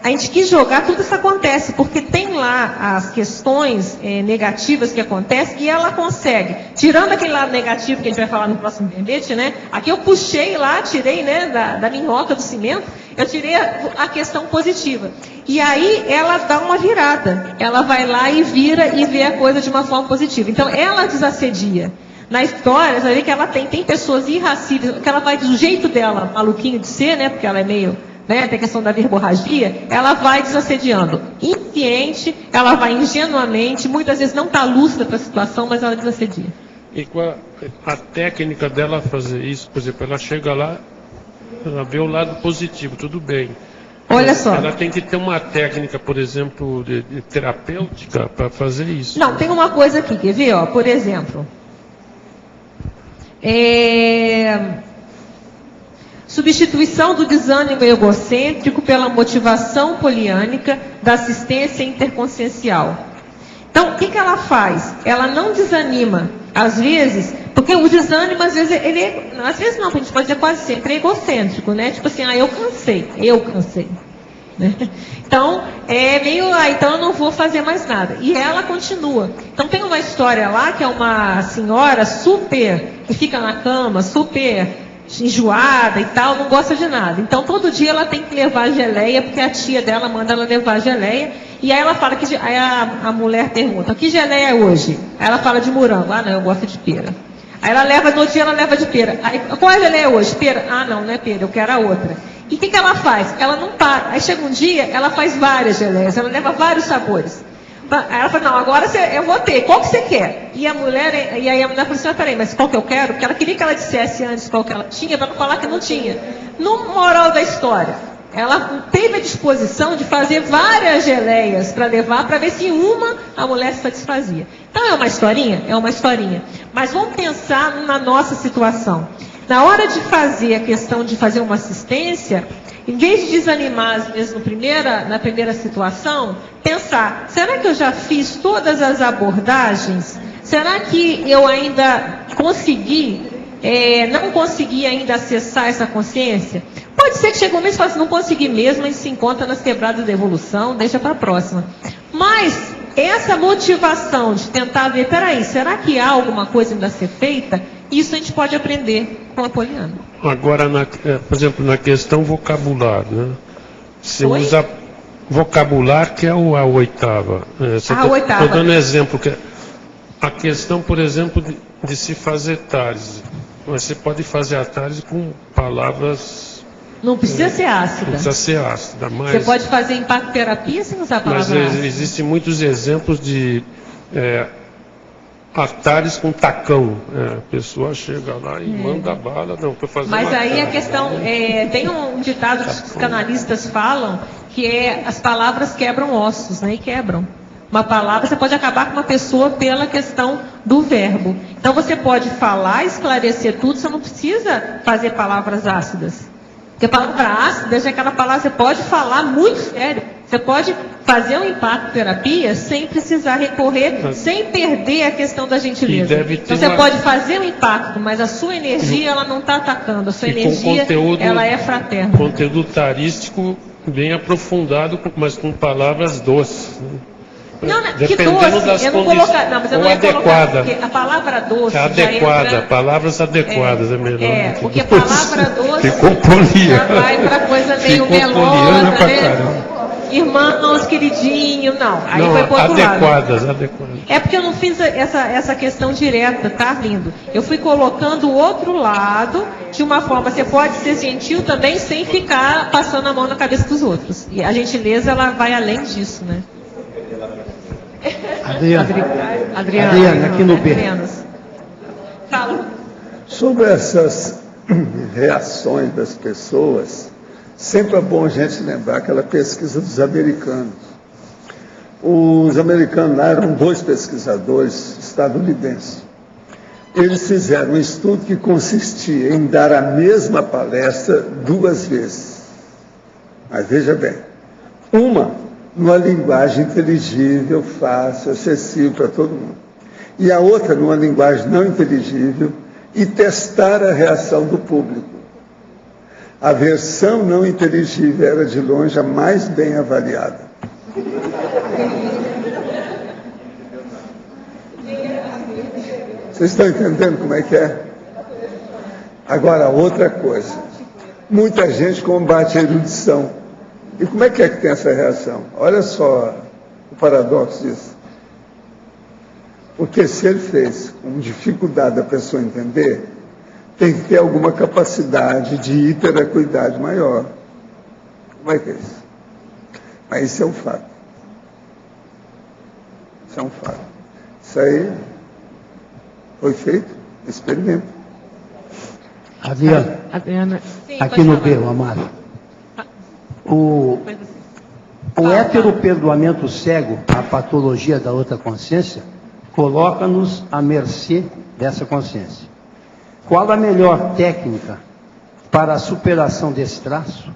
a gente quis jogar, tudo isso acontece, porque tem lá as questões negativas que acontecem, e ela consegue, tirando aquele lado negativo que a gente vai falar no próximo verbete, né? Aqui eu puxei lá, tirei, né, da minhoca do cimento, eu tirei a questão positiva. E aí ela dá uma virada, ela vai lá e vira e vê a coisa de uma forma positiva. Então ela desassedia. Na história, você vai ver que ela tem pessoas irracíveis, que ela vai do jeito dela, maluquinho de ser, né? Porque ela é meio, né, tem a questão da verborragia, ela vai desassediando. Inconsciente, ela vai ingenuamente, muitas vezes não está lúcida para a situação, mas ela desassedia. E qual a técnica dela fazer isso? Por exemplo, ela chega lá, ela vê o lado positivo, tudo bem. Olha só. Ela tem que ter uma técnica, por exemplo, de terapêutica para fazer isso. Não, tem uma coisa aqui, quer ver? Ó, por exemplo, substituição do desânimo egocêntrico pela motivação poliânica da assistência interconsciencial. Então, o que ela faz? Ela não desanima, às vezes, porque o desânimo, às vezes, às vezes não, a gente pode dizer quase sempre, é egocêntrico, né? Tipo assim, eu cansei. Né? Então, então eu não vou fazer mais nada. E ela continua. Então tem uma história lá que é uma senhora que fica na cama, super enjoada e tal, não gosta de nada. Então todo dia ela tem que levar geleia, porque a tia dela manda ela levar geleia. E aí ela fala aí a mulher pergunta: que geleia é hoje? Aí ela fala de morango. Ah, não, eu gosto de pera. Aí no dia ela leva de pera. Aí, qual é a geleia hoje? Pera. Ah, não é pera, eu quero a outra. E o que ela faz? Ela não para. Aí chega um dia, ela faz várias geleias, ela leva vários sabores. Aí ela fala: não, agora eu vou ter, qual que você quer? E aí a mulher falou assim: peraí, mas qual que eu quero? Porque ela queria que ela dissesse antes qual que ela tinha, para não falar que não tinha. No moral da história, ela teve a disposição de fazer várias geleias para levar, para ver se uma a mulher se satisfazia. Então é uma historinha? É uma historinha. Mas vamos pensar na nossa situação. Na hora de fazer a questão de fazer uma assistência, em vez de desanimar, às vezes, na primeira situação, pensar: será que eu já fiz todas as abordagens? Será que eu ainda não consegui ainda acessar essa consciência? Pode ser que chegue um momento e fale assim: não consegui mesmo, a gente se encontra nas quebradas da evolução, deixa para a próxima. Mas essa motivação de tentar ver, peraí, será que há alguma coisa ainda a ser feita? Isso a gente pode aprender com a Poliana. Agora, por exemplo, na questão vocabular, né? Você usa vocabular, que é a oitava. Oitava. Estou dando exemplo. A questão, por exemplo, de se fazer tálise. Você pode fazer a tálise com palavras... Não precisa ser ácida. Não precisa ser ácida, mas... Você pode fazer impactoterapia sem usar a palavra ácida. Mas existem muitos exemplos de... Atares com tacão. A pessoa chega lá e manda bala, não, para fazer. Mas aí a questão, tem um ditado que os psicanalistas falam, que as palavras quebram ossos, né? E quebram. Uma palavra, você pode acabar com uma pessoa pela questão do verbo. Então você pode falar, esclarecer tudo, você não precisa fazer palavras ácidas. Porque palavra ácida é aquela palavra, você pode falar muito sério. Você pode fazer uma impactoterapia sem precisar recorrer, sem perder a questão da gentileza. Então você pode fazer um impacto, mas a sua energia ela não está atacando. A sua energia ela é fraterna. Conteúdo tarístico bem aprofundado, mas com palavras doces. Não, que doce, eu não colocar, não, mas eu não ia colocar, porque a palavra doce adequada, palavras adequadas é melhor. Porque palavra doce já vai para coisa meio melosa, né? Irmãos, queridinho, não. Aí foi para outro adequadas. É porque eu não fiz essa questão direta, tá, lindo? Eu fui colocando o outro lado de uma forma, você pode ser gentil também sem ficar passando a mão na cabeça dos outros. E a gentileza, ela vai além disso, né? Adriana, aqui no B. Fala. Sobre essas reações das pessoas, sempre é bom a gente lembrar aquela pesquisa dos americanos. Os americanos lá eram 2 pesquisadores estadunidenses. Eles fizeram um estudo que consistia em dar a mesma palestra 2 vezes. Mas veja bem, uma numa linguagem inteligível, fácil, acessível para todo mundo. E a outra numa linguagem não inteligível e testar a reação do público. A versão não inteligível era de longe a mais bem avaliada. Vocês estão entendendo como é que é? Agora, outra coisa. Muita gente combate a erudição. E como é que tem essa reação? Olha só o paradoxo disso. Porque se ele fez com dificuldade da pessoa entender, tem que ter alguma capacidade de hiperacuidade maior. Como é que é isso? Mas isso é um fato. Isso é um fato. Isso aí foi feito, experimento. Adriana, aqui no B, Amado. O heteroperdoamento cego, a patologia da outra consciência, coloca-nos à mercê dessa consciência. Qual a melhor técnica para a superação desse traço?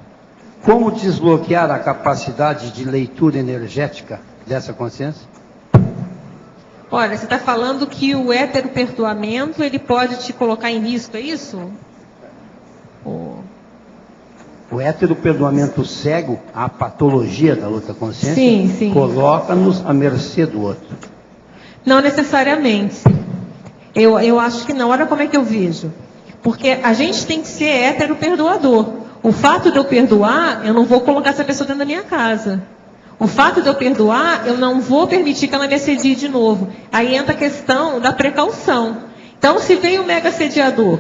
Como desbloquear a capacidade de leitura energética dessa consciência? Olha, você está falando que o heteroperdoamento ele pode te colocar em risco, é isso? O heteroperdoamento cego, a patologia da outra consciência, sim. coloca-nos à mercê do outro. Não necessariamente. Eu acho que não. Olha como é que eu vejo. Porque a gente tem que ser heteroperdoador. O fato de eu perdoar, eu não vou colocar essa pessoa dentro da minha casa. O fato de eu perdoar, eu não vou permitir que ela me assedie de novo. Aí entra a questão da precaução. Então, se vem um mega assediador,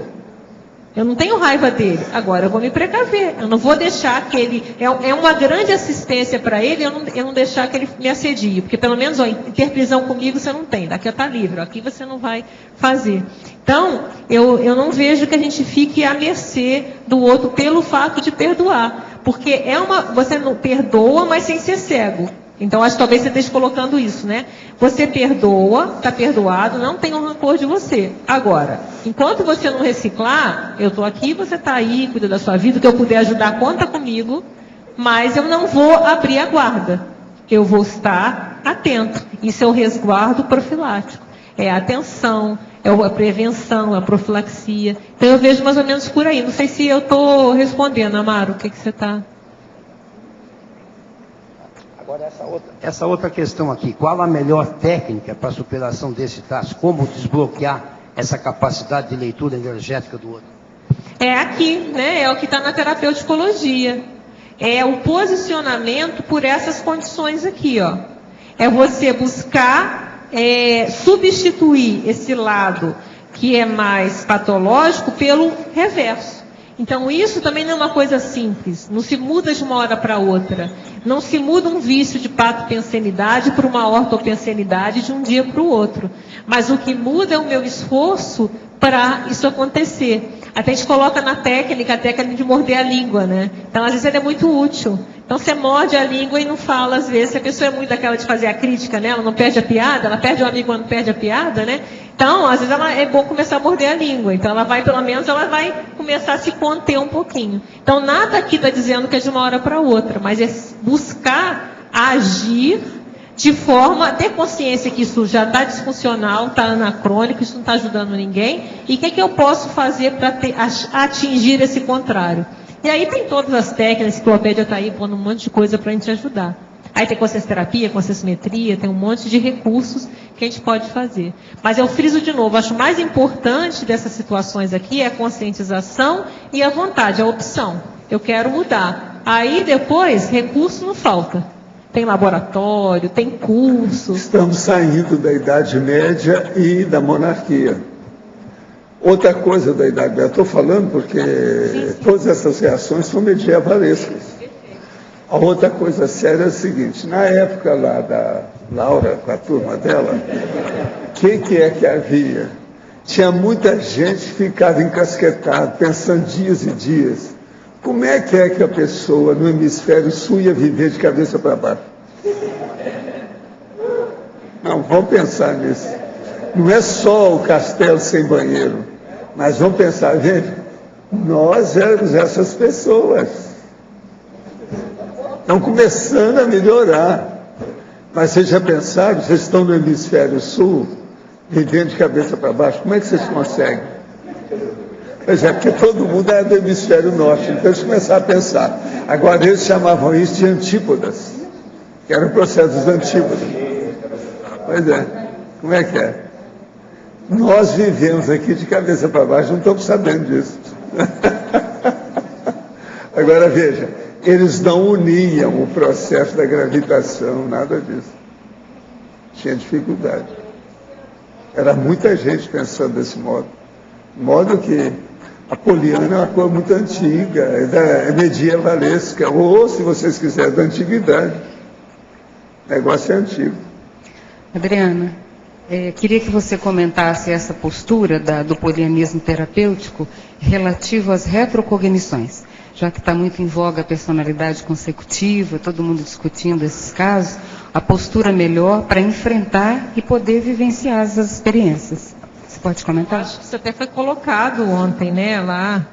eu não tenho raiva dele. Agora, eu vou me precaver. Eu não vou deixar que ele... É uma grande assistência para ele eu não deixar que ele me assedie. Porque, pelo menos, ter prisão comigo você não tem. Daqui está livre. Aqui você não vai fazer. Então, eu não vejo que a gente fique à mercê do outro pelo fato de perdoar. Porque você não perdoa, mas sem ser cego. Então, acho que talvez você esteja colocando isso, né? Você perdoa, está perdoado, não tem um rancor de você. Agora, enquanto você não reciclar, eu estou aqui, você está aí, cuida da sua vida, o que eu puder ajudar, conta comigo, mas eu não vou abrir a guarda. Eu vou estar atento. Isso é o resguardo profilático. É a atenção, é a prevenção, é a profilaxia. Então, eu vejo mais ou menos por aí. Não sei se eu estou respondendo, Amaro, o que você está... Agora, essa outra questão aqui, qual a melhor técnica para a superação desse traço? Como desbloquear essa capacidade de leitura energética do outro? É aqui, né? É o que está na terapeuticologia. É o posicionamento por essas condições aqui, ó. É você buscar substituir esse lado que é mais patológico pelo reverso. Então, isso também não é uma coisa simples. Não se muda de uma hora para outra. Não se muda um vício de patopensenidade para uma ortopensenidade de um dia para o outro. Mas o que muda é o meu esforço para isso acontecer. Até a gente coloca na técnica, a técnica de morder a língua, né? Então, às vezes, ela é muito útil. Então, você morde a língua e não fala, às vezes. Se a pessoa é muito daquela de fazer a crítica, né? Ela não perde a piada, ela perde o amigo quando perde a piada, né? Então, às vezes, é bom começar a morder a língua. Então, pelo menos, ela vai começar a se conter um pouquinho. Então, nada aqui está dizendo que é de uma hora para outra, mas é buscar agir de forma, ter consciência que isso já está disfuncional, está anacrônico, isso não está ajudando ninguém, e o que eu posso fazer para atingir esse contrário. E aí tem todas as técnicas, a enciclopédia está aí pondo um monte de coisa para a gente ajudar. Aí tem consciencioterapia, conscienciometria, tem um monte de recursos que a gente pode fazer. Mas eu friso de novo, acho mais importante dessas situações aqui é a conscientização e a vontade, a opção. Eu quero mudar. Aí depois, recurso não falta. Tem laboratório, tem curso. Estamos saindo da Idade Média e da monarquia. Outra coisa da Idade Média, estou falando porque todas essas reações são medievalescas. A outra coisa séria é a seguinte, na época lá da Laura, com a turma dela, o que é que havia? Tinha muita gente que ficava encasquetada, pensando dias e dias. Como é que a pessoa no hemisfério sul ia viver de cabeça para baixo? Não, vamos pensar nisso. Não é só o castelo sem banheiro, mas vamos pensar, gente, nós éramos essas pessoas. Estão começando a melhorar. Mas vocês já pensaram, vocês estão no hemisfério sul, vivendo de cabeça para baixo, como é que vocês conseguem? Pois é, porque todo mundo era do hemisfério norte, então eles começaram a pensar. Agora eles chamavam isso de antípodas, que era o processo dos antípodas. Pois é, como é que é? Nós vivemos aqui de cabeça para baixo, não estamos sabendo disso. Agora veja, eles não uniam o processo da gravitação, nada disso. Tinha dificuldade. Era muita gente pensando desse modo. De modo que a poliana é uma coisa muito antiga, é medievalesca, ou, se vocês quiserem, da antiguidade. O negócio é antigo. Adriana, queria que você comentasse essa postura do polianismo terapêutico relativo às retrocognições, já que está muito em voga a personalidade consecutiva, todo mundo discutindo esses casos, a postura melhor para enfrentar e poder vivenciar essas experiências. Você pode comentar? Acho que isso até foi colocado ontem, né, lá,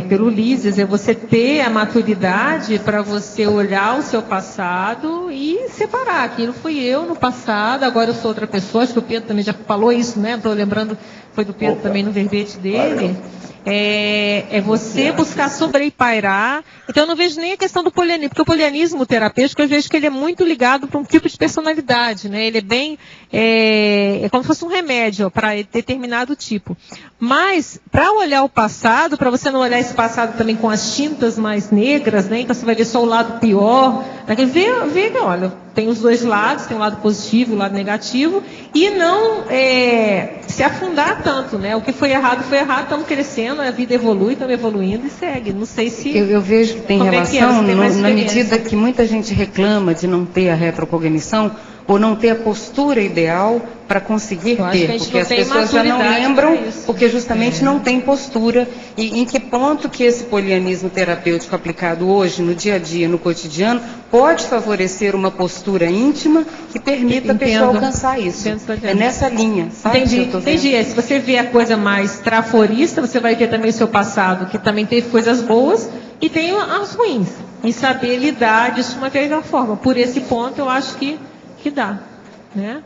pelo Lízias, é você ter a maturidade para você olhar o seu passado e separar. Aquilo fui eu no passado, agora eu sou outra pessoa. Acho que o Pedro também já falou isso, né? Estou lembrando, foi do Pedro também no verbete dele. É você buscar sobrepairar. Então eu não vejo nem a questão do polianismo, porque o polianismo terapêutico eu vejo que ele é muito ligado para um tipo de personalidade, né? Ele é bem, é como se fosse um remédio para determinado tipo. Mas, para olhar o passado, para você não olhar esse passado também com as tintas mais negras, né? Então você vai ver só o lado pior, ver, olha, tem os dois lados, tem o lado positivo e o lado negativo, e não se afundar tanto, né? O que foi errado, estamos crescendo, a vida evolui, estamos evoluindo e segue. Não sei se... Eu vejo que tem relação, na medida que muita gente reclama de não ter a retrocognição, ou não ter a postura ideal para conseguir ter, porque as pessoas já não lembram, porque justamente não tem postura. E em que ponto que esse polianismo terapêutico aplicado hoje, no dia a dia, no cotidiano, pode favorecer uma postura íntima que permita a pessoa alcançar isso? É nessa linha, sabe? Entendi. Se você vê a coisa mais traforista, você vai ver também o seu passado, que também teve coisas boas, e tem as ruins. E saber lidar disso de uma melhor forma. Por esse ponto, eu acho que dá, né?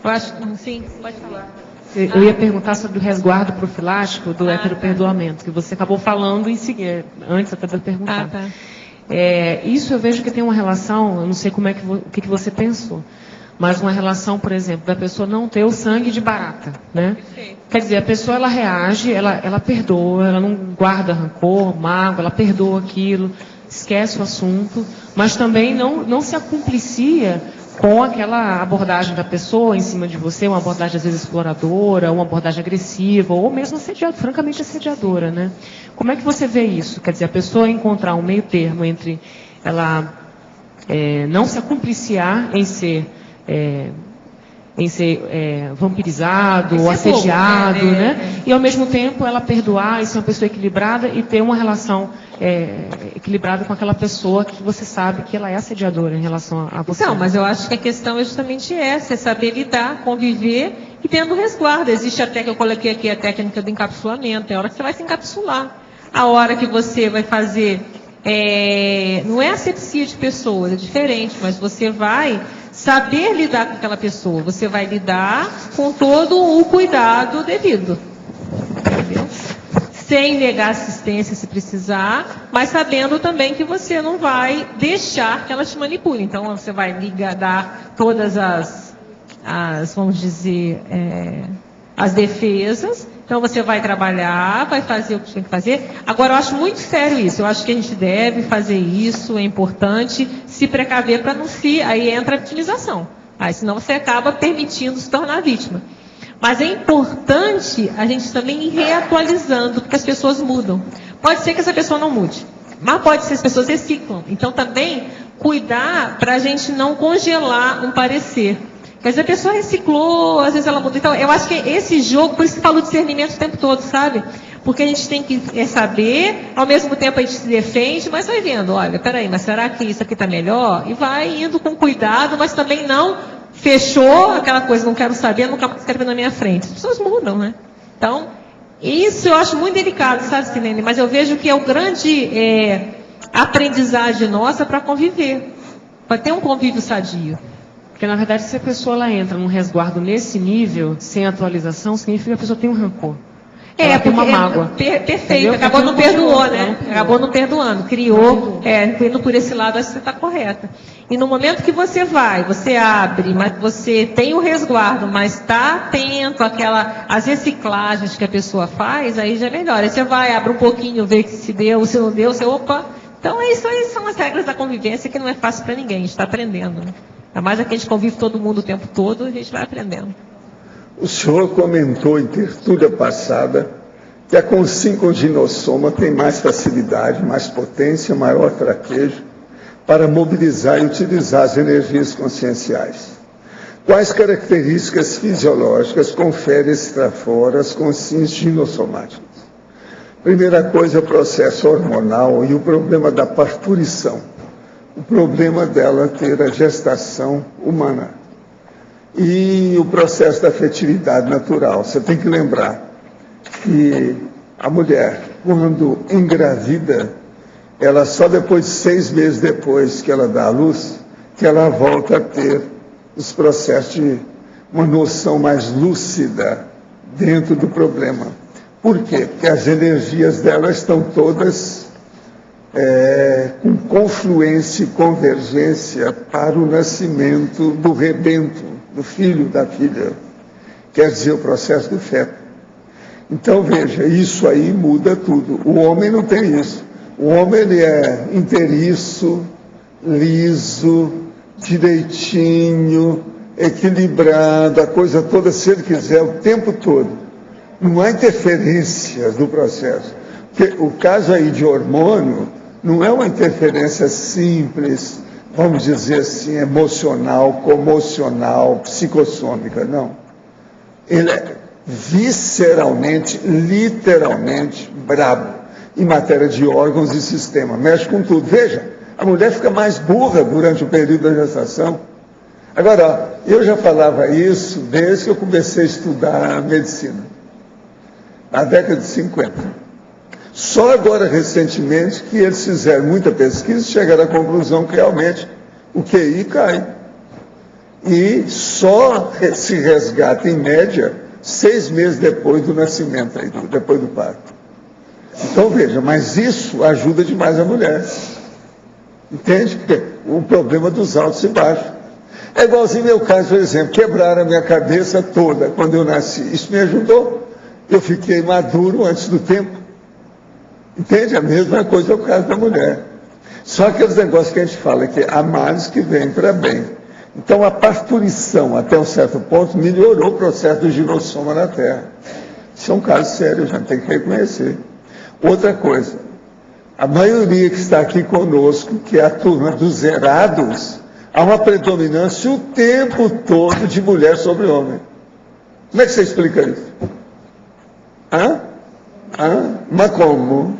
Eu acho, sim, pode falar. Eu ia perguntar sobre o resguardo profilático do heteroperdoamento, que você acabou falando em seguida, antes até de perguntar. Tá. Isso eu vejo que tem uma relação, eu não sei como o que você pensou, mas uma relação, por exemplo, da pessoa não ter o sangue de barata, né? Quer dizer, a pessoa ela reage, ela perdoa, ela não guarda rancor, mágoa, ela perdoa aquilo, esquece o assunto, mas também não se acumplicia com aquela abordagem da pessoa em cima de você, uma abordagem às vezes exploradora, uma abordagem agressiva, ou mesmo francamente assediadora, né? Como é que você vê isso? Quer dizer, a pessoa encontrar um meio termo entre ela não se acumpliciar em ser vampirizado ou assediado, né? E ao mesmo tempo ela perdoar e ser uma pessoa equilibrada e ter uma relação equilibrada com aquela pessoa que você sabe que ela é assediadora em relação a você. Não, mas eu acho que a questão é justamente essa, é saber lidar, conviver e tendo resguardo. Existe até, que eu coloquei aqui, a técnica do encapsulamento, é a hora que você vai se encapsular. A hora que você vai fazer, não é asepsia de pessoas, é diferente, mas você vai saber lidar com aquela pessoa, você vai lidar com todo o cuidado devido. Entendeu? Sem negar assistência se precisar, mas sabendo também que você não vai deixar que ela te manipule. Então você vai dar todas as vamos dizer, as defesas. Então você vai trabalhar, vai fazer o que tem que fazer. Agora eu acho muito sério isso, eu acho que a gente deve fazer isso, é importante se precaver para não se... Aí entra a vitimização, aí senão você acaba permitindo se tornar vítima. Mas é importante a gente também ir reatualizando, porque as pessoas mudam. Pode ser que essa pessoa não mude, mas pode ser que as pessoas reciclam. Então também cuidar para a gente não congelar um parecer. Quer dizer, a pessoa reciclou, às vezes ela mudou. Então, eu acho que esse jogo, por isso que falo de discernimento o tempo todo, sabe? Porque a gente tem que saber, ao mesmo tempo a gente se defende, mas vai vendo, olha, peraí, mas será que isso aqui está melhor? E vai indo com cuidado, mas também não fechou aquela coisa, não quero saber, nunca mais quero ver na minha frente. As pessoas mudam, né? Então, isso eu acho muito delicado, sabe, Silene? Mas eu vejo que é o grande aprendizagem nossa para conviver, para ter um convívio sadio. Porque, na verdade, se a pessoa ela entra num resguardo nesse nível, sem atualização, significa que a pessoa tem um rancor. Ela tem uma mágoa. Perfeito, acabou não perdoou, né? Acabou não perdoando, criou, indo por esse lado, acho que você está correta. E no momento que você abre, mas você tem o resguardo, mas está atento às reciclagens que a pessoa faz, aí já melhora. Aí você vai, abre um pouquinho, vê se deu, se não deu, você, opa. Então, isso aí são as regras da convivência que não é fácil para ninguém, a gente está aprendendo, né? Ainda mais que a gente convive todo mundo o tempo todo, a gente vai aprendendo. O senhor comentou em tertúlia passada que a conscincoginossoma tem mais facilidade, mais potência, maior traquejo para mobilizar e utilizar as energias conscienciais. Quais características fisiológicas confere esse trafora às consciências ginossomáticas? Primeira coisa é o processo hormonal e o problema da parturição. O problema dela ter a gestação humana. E o processo da afetividade natural. Você tem que lembrar que a mulher, quando engravida, ela só depois de 6 meses depois que ela dá à luz, que ela volta a ter os processos de uma noção mais lúcida dentro do problema. Por quê? Porque as energias dela estão todas com confluência e convergência para o nascimento do rebento, do filho, da filha. Quer dizer, o processo do feto. Então, veja, isso aí muda tudo. O homem não tem isso. O homem, ele é inteiriço, liso, direitinho, equilibrado, a coisa toda, se ele quiser, o tempo todo. Não há interferências no processo. Porque o caso aí de hormônio não é uma interferência simples, vamos dizer assim, emocional, comocional, psicossômica, não. Ele é visceralmente, literalmente brabo em matéria de órgãos e sistema. Mexe com tudo. Veja, a mulher fica mais burra durante o período da gestação. Agora, eu já falava isso desde que eu comecei a estudar medicina, na década de 50. Só agora, recentemente, que eles fizeram muita pesquisa e chegaram à conclusão que realmente o QI cai. E só se resgata, em média, 6 meses depois do nascimento, depois do parto. Então, veja, mas isso ajuda demais a mulher. Entende? Porque o problema dos altos e baixos. É igualzinho meu caso, por exemplo, quebraram a minha cabeça toda quando eu nasci. Isso me ajudou. Eu fiquei maduro antes do tempo. Entende? A mesma coisa é o caso da mulher. Só aqueles negócios que a gente fala, que há males que vêm para bem. Então, a parturição, até um certo ponto, melhorou o processo do girossoma na Terra. Isso é um caso sério, a gente tem que reconhecer. Outra coisa, a maioria que está aqui conosco, que é a turma dos zerados, há uma predominância o tempo todo de mulher sobre homem. Como é que você explica isso? Mas como?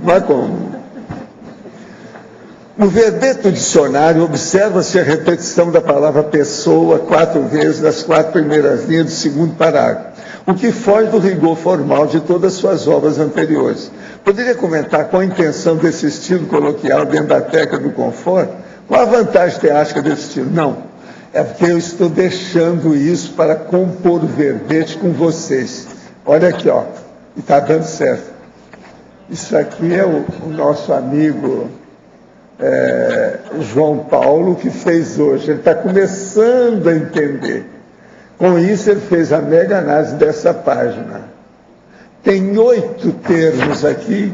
Mas como? No verbete do dicionário, observa-se a repetição da palavra pessoa 4 vezes nas 4 primeiras linhas do segundo parágrafo, o que foge do rigor formal de todas as suas obras anteriores. Poderia comentar qual a intenção desse estilo coloquial dentro da técnica do conforto? Qual a vantagem teática desse estilo? Não. É porque eu estou deixando isso para compor o verbete com vocês. Olha aqui, ó. E está dando certo. Isso aqui é o nosso amigo João Paulo que fez hoje. Ele está começando a entender. Com isso, ele fez a mega análise dessa página. Tem 8 termos aqui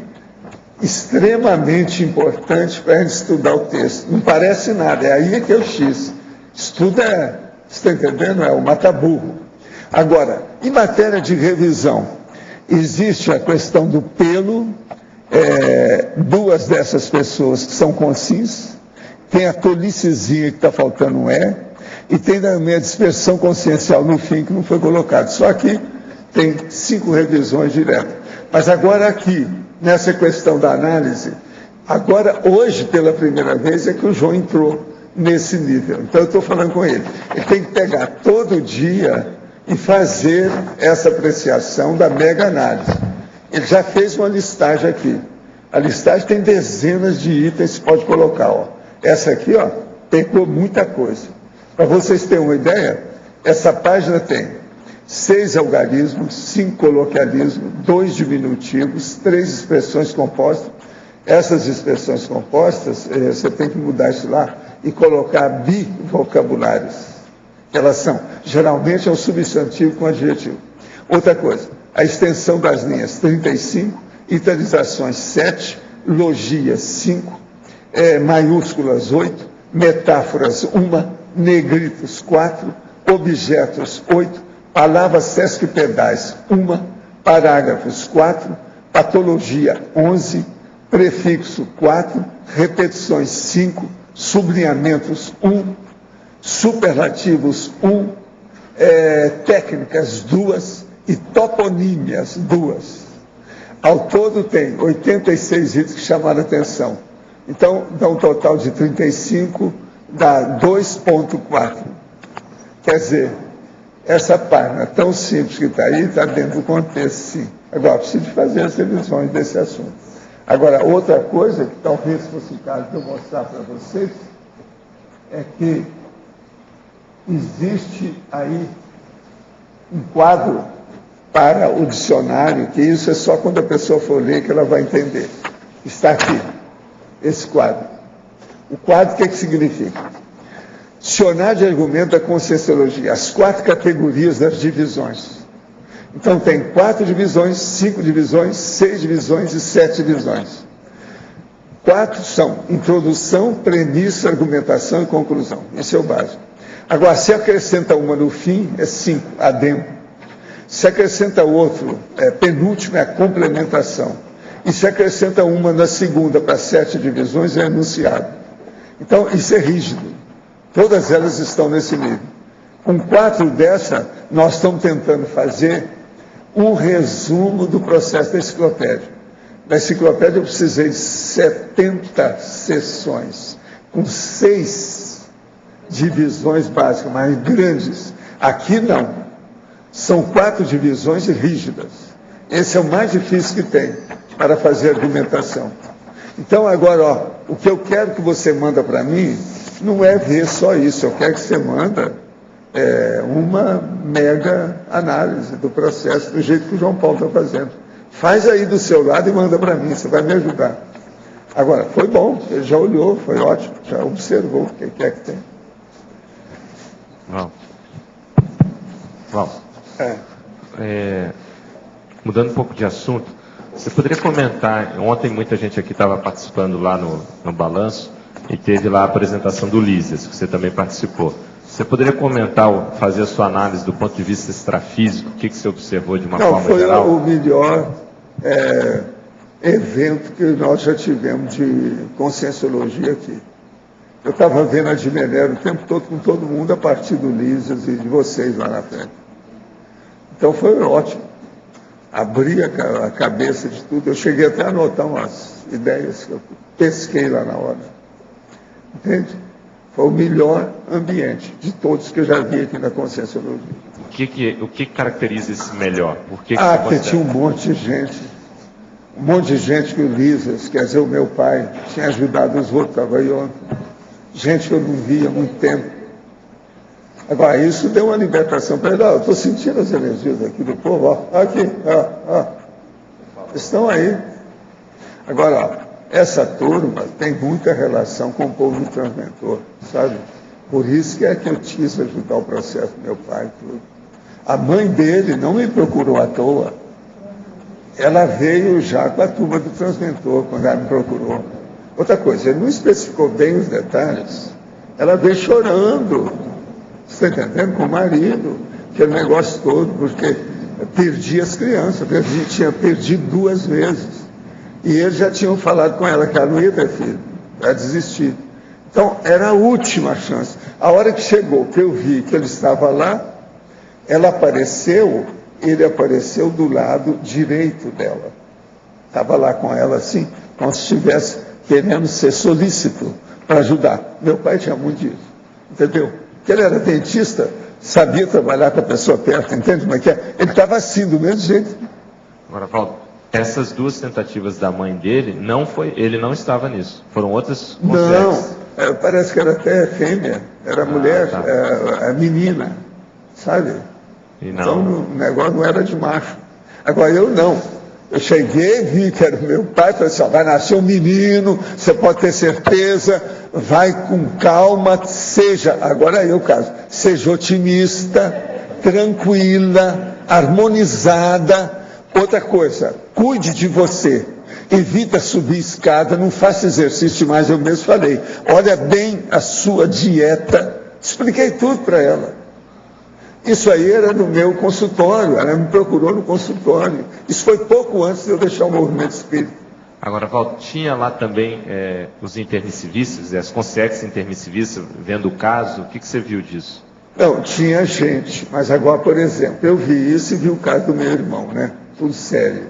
extremamente importantes para a gente estudar o texto. Não parece nada, é aí que é o X. Estuda, você está entendendo? É o mata-burro. Agora, em matéria de revisão, existe a questão do pelo, 2 dessas pessoas que são conscientes, tem a tolicezinha que está faltando um e tem também a dispersão consciencial no fim que não foi colocado. Só aqui tem 5 revisões diretas. Mas agora aqui, nessa questão da análise, agora, hoje, pela primeira vez, é que o João entrou nesse nível. Então, eu estou falando com ele. Ele tem que pegar todo dia e fazer essa apreciação da mega análise. Ele já fez uma listagem aqui. A listagem tem dezenas de itens que pode colocar. Ó. Essa aqui, ó, pegou muita coisa. Para vocês terem uma ideia, essa página tem 6 algarismos, 5 coloquialismos, 2 diminutivos, 3 expressões compostas. Essas expressões compostas, você tem que mudar isso lá e colocar bivocabulários. Elas são, geralmente, é um substantivo com adjetivo. Outra coisa, a extensão das linhas 35, italizações 7, logias 5, maiúsculas 8, metáforas 1, negritos 4, objetos 8, palavras sesquipedais 1, parágrafos 4, patologia 11, prefixo 4, repetições 5, sublinhamentos 1, superlativos 1, técnicas 2 e toponímias 2. Ao todo tem 86 itens que chamaram a atenção. Então, dá um total de 35, dá 2,4. Quer dizer, essa página tão simples que está aí, está dentro do contexto, sim. Agora, preciso fazer as revisões desse assunto. Agora, outra coisa, que talvez fosse o caso de eu mostrar para vocês, é que existe aí um quadro para o dicionário, que isso é só quando a pessoa for ler que ela vai entender. Está aqui, esse quadro. O quadro, o que significa? Dicionário de argumento da conscienciologia, as 4 categorias das divisões. Então tem 4 divisões, 5 divisões, 6 divisões e 7 divisões. 4 são introdução, premissa, argumentação e conclusão. Esse é o básico. Agora, se acrescenta uma no fim, é 5, adendo. Se acrescenta outro, penúltimo, é a complementação. E se acrescenta uma na segunda para 7 divisões, é enunciado. Então, isso é rígido. Todas elas estão nesse nível. Com 4 dessa, nós estamos tentando fazer um resumo do processo da enciclopédia. Na enciclopédia eu precisei de 70 seções, com 6 divisões básicas, mais grandes. Aqui não. São 4 divisões rígidas. Esse é o mais difícil que tem para fazer argumentação. Então, agora, ó, o que eu quero que você manda para mim não é ver só isso. Eu quero que você manda uma mega análise do processo, do jeito que o João Paulo está fazendo. Faz aí do seu lado e manda para mim, você vai me ajudar. Agora, foi bom, ele já olhou, foi ótimo, já observou o que é que tem. Val, mudando um pouco de assunto, você poderia comentar, ontem muita gente aqui estava participando lá no Balanço, e teve lá a apresentação do Lísias, que você também participou. Você poderia comentar, fazer a sua análise do ponto de vista extrafísico, o que você observou de uma forma geral? Foi o melhor evento que nós já tivemos de conscienciologia aqui. Eu estava vendo a de Menero o tempo todo com todo mundo, a partir do Lísias e de vocês lá na frente. Então foi ótimo. Abri a cabeça de tudo. Eu cheguei até a anotar umas ideias que eu pesquei lá na hora. Entende? Foi o melhor ambiente de todos que eu já vi aqui na conscienciologia. O que caracteriza esse melhor? Porque tinha um monte de gente. Um monte de gente que o Lísias, quer dizer, o meu pai, tinha ajudado os outros, estava aí ontem. Gente que eu não via há muito tempo. Agora, isso deu uma libertação para ele. Eu estou sentindo as energias aqui do povo. Ó. Aqui, ó. Estão aí. Agora, ó, essa turma tem muita relação com o povo do Transmentor, sabe? Por isso que eu quis ajudar o processo do meu pai. Tudo. A mãe dele não me procurou à toa. Ela veio já com a turma do Transmentor, quando ela me procurou. Outra coisa, ele não especificou bem os detalhes. Ela veio chorando, você está entendendo? Com o marido, aquele negócio todo, porque perdi as crianças, tinha perdido 2 vezes. E eles já tinham falado com ela que ela não ia ter filho, ela desistir. Então, era a última chance. A hora que chegou, que eu vi que ele estava lá, ela apareceu, ele apareceu do lado direito dela. Estava lá com ela assim, como se estivesse querendo ser solícito para ajudar. Meu pai tinha muito disso, entendeu? Porque ele era dentista, sabia trabalhar com a pessoa perto, entende como é que é? Ele estava assim, do mesmo jeito. Agora, Paulo, essas 2 tentativas da mãe dele, ele não estava nisso. Foram outras consequências. Não, parece que era até fêmea, era mulher, tá. A menina, sabe? Então o negócio não era de macho. Agora eu não. Eu cheguei, vi que era o meu pai, falei assim, vai nascer um menino, você pode ter certeza, vai com calma, agora é o caso, seja otimista, tranquila, harmonizada. Outra coisa, cuide de você, evita subir escada, não faça exercício mais, eu mesmo falei, olha bem a sua dieta, expliquei tudo para ela. Isso aí era no meu consultório, ela me procurou no consultório. Isso foi pouco antes de eu deixar o movimento espírita. Agora, Val, tinha lá também os intermissivistas, as consciências intermissivistas, vendo o caso, o que você viu disso? Não, tinha gente, mas agora, por exemplo, eu vi isso e vi o caso do meu irmão, né? Tudo sério.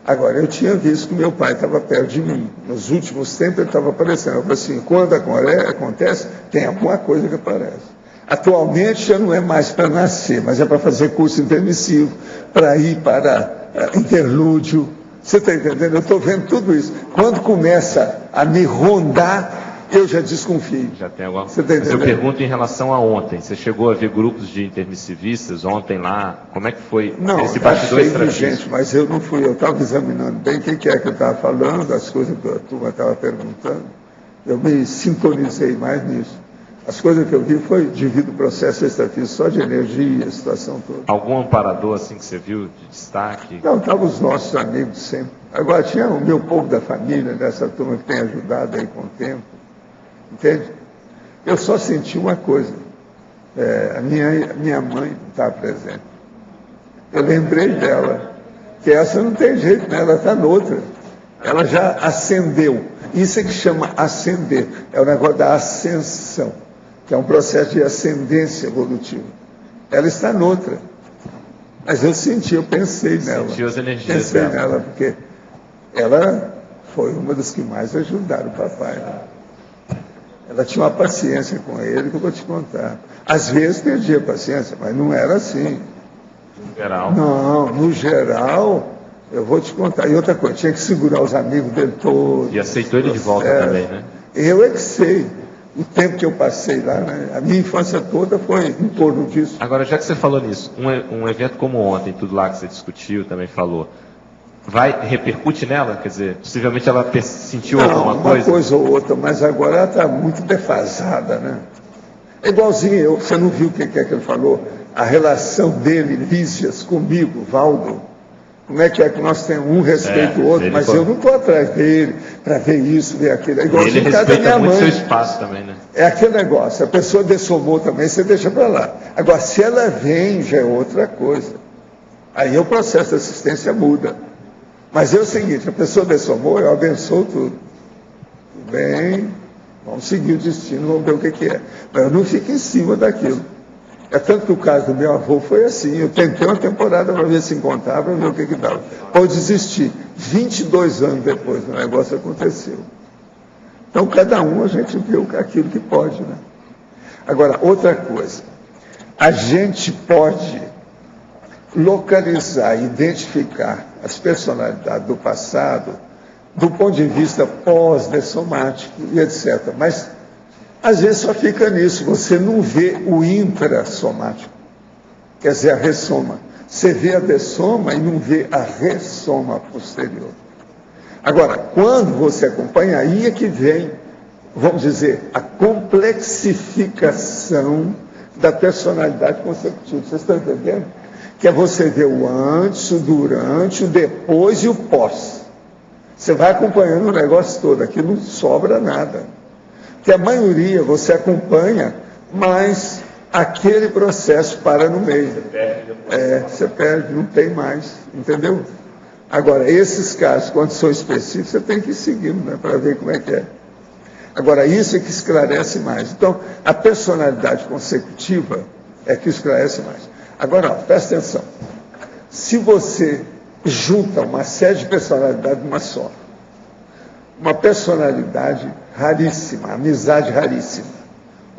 Agora, eu tinha visto que meu pai estava perto de mim. Nos últimos tempos ele estava aparecendo. Eu falei assim, quando acontece, tem alguma coisa que aparece. Atualmente já não é mais para nascer, mas é para fazer curso intermissivo, para ir para interlúdio. Você está entendendo? Eu estou vendo tudo isso. Quando começa a me rondar, eu já desconfio. Já tem agora. Você tá entendendo? Eu pergunto em relação a ontem. Você chegou a ver grupos de intermissivistas ontem lá? Como é que foi esse bastidor estratégico? Gente, mas eu não fui. Eu estava examinando bem o que é que eu estava falando, as coisas que a turma estava perguntando. Eu me sintonizei mais nisso. As coisas que eu vi foi devido ao processo extrafísico, só de energia, a situação toda. Algum amparador assim que você viu de destaque? Não, estavam os nossos amigos sempre. Agora tinha o meu povo da família, dessa turma que tem ajudado aí com o tempo. Entende? Eu só senti uma coisa. A minha mãe não estava presente. Eu lembrei dela, que essa não tem jeito, né? Ela está noutra. Ela já ascendeu. Isso é que chama ascender. É o negócio da ascensão, que é um processo de ascendência evolutiva. Ela está noutra. Mas eu senti, eu pensei nela. Sentiu as energias pensei dela. nela, porque ela foi uma das que mais ajudaram o papai. Né? Ela tinha uma paciência com ele que eu vou te contar. Às vezes perdia a paciência, mas não era assim. No geral? Não, no geral, eu vou te contar. E outra coisa, tinha que segurar os amigos dele todos. E aceitou ele de volta também, né? Eu é que sei. O tempo que eu passei lá, né? A minha infância toda foi em torno disso. Agora, já que você falou nisso, um evento como ontem, tudo lá que você discutiu, também falou, repercute nela? Quer dizer, possivelmente ela sentiu alguma coisa? Uma coisa ou outra, mas agora ela está muito defasada, né? É igualzinho eu, você não viu o que é que ele falou? A relação dele, Lísias, comigo, Valdo. Como é que nós temos um respeito o outro, mas eu não estou atrás dele para ver isso, ver aquilo. É igualzinho ele o caso da minha respeita muito mãe. seu espaço também, né? É aquele negócio, a pessoa dessomou também, você deixa para lá. Agora, se ela vem, já é outra coisa. Aí o processo de assistência muda. Mas é o seguinte, a pessoa dessomou, eu abençoo tudo. Tudo bem, vamos seguir o destino, vamos ver o que é. Mas eu não fico em cima daquilo. É tanto que o caso do meu avô foi assim, eu tentei uma temporada para ver se encontrava, para ver o que dava. Pode desistir. 22 anos depois o negócio aconteceu. Então, cada um a gente vê aquilo que pode, né? Agora, outra coisa, a gente pode localizar, identificar as personalidades do passado do ponto de vista pós-dessomático e etc. Mas, às vezes, só fica nisso, você não vê o intrassomático, quer dizer, a ressoma. Você vê a dessoma e não vê a ressoma posterior. Agora, quando você acompanha, aí é que vem, vamos dizer, a complexificação da personalidade consecutiva. Vocês estão entendendo? Que é você ver o antes, o durante, o depois e o pós. Você vai acompanhando o negócio todo, aqui não sobra nada. Porque a maioria você acompanha, mas aquele processo para no meio. Você perde, não tem mais, entendeu? Agora, esses casos, quando são específicos, você tem que ir seguindo, né, para ver como é que é. Agora, isso é que esclarece mais. Então, a personalidade consecutiva é que esclarece mais. Agora, ó, presta atenção. Se você junta uma série de personalidades numa só, uma personalidade raríssima, amizade raríssima,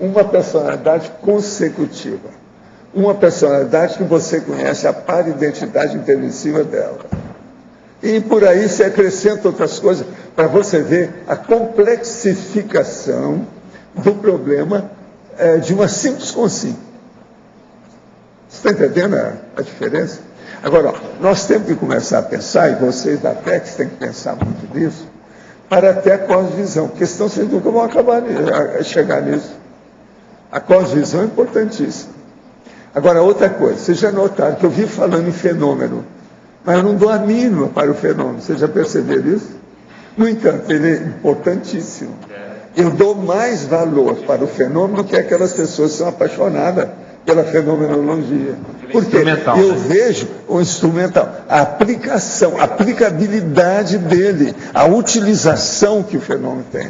uma personalidade consecutiva, uma personalidade que você conhece a para-identidade intermissiva dela. E por aí se acrescenta outras coisas, para você ver a complexificação do problema de uma simples consigo. Você está entendendo a diferença? Agora, ó, nós temos que começar a pensar, e vocês da PEX têm que pensar muito nisso, para ter a cosvisão, porque senão vocês nunca vão acabar a chegar nisso. A cosvisão é importantíssima. Agora, outra coisa, vocês já notaram que eu vivo falando em fenômeno, mas eu não dou a mínima para o fenômeno. Vocês já perceberam isso? No entanto, ele é importantíssimo. Eu dou mais valor para o fenômeno que aquelas pessoas que são apaixonadas pela fenomenologia. Porque eu vejo o instrumental, a aplicação, a aplicabilidade dele, a utilização que o fenômeno tem.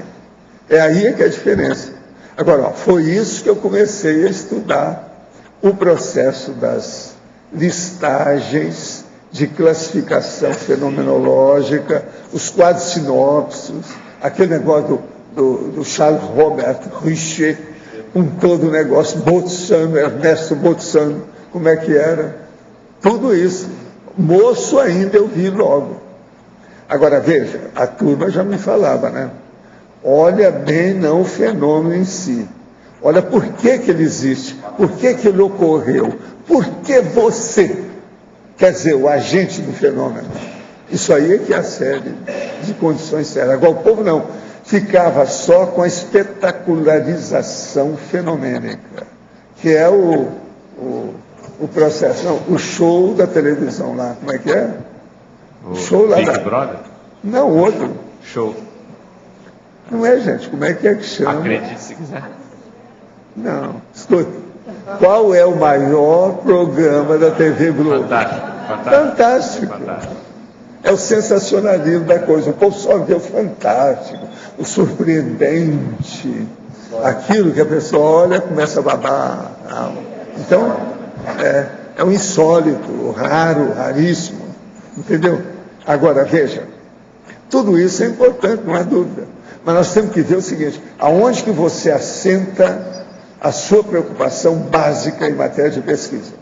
É aí que é a diferença. Agora, ó, foi isso que eu comecei a estudar, o processo das listagens de classificação fenomenológica, os quadros sinópticos, aquele negócio do Charles Robert Richer, com todo o negócio, Boltzano, Ernesto Boltzano, como é que era? Tudo isso. Moço ainda eu vi logo. Agora, veja, a turma já me falava, né? Olha bem não o fenômeno em si. Olha por que ele existe, por que ele ocorreu, por que você, quer dizer, o agente do fenômeno. Isso aí é que é a série de condições sérias. Agora, o povo não, ficava só com a espetacularização fenomênica, que é o processo, não, o show da televisão lá, como é que é? O show lá Big Brother? Não, outro. Show. Não é, gente, como é que chama? Acredite se quiser. Não, escuta. Qual é o maior programa da TV Globo? Fantástico. É o sensacionalismo da coisa. O povo só vê o fantástico, o surpreendente, aquilo que a pessoa olha começa a babar a alma. Então, é um insólito, o raro, raríssimo. Entendeu? Agora, veja, tudo isso é importante, não há dúvida. Mas nós temos que ver o seguinte, aonde que você assenta a sua preocupação básica em matéria de pesquisa?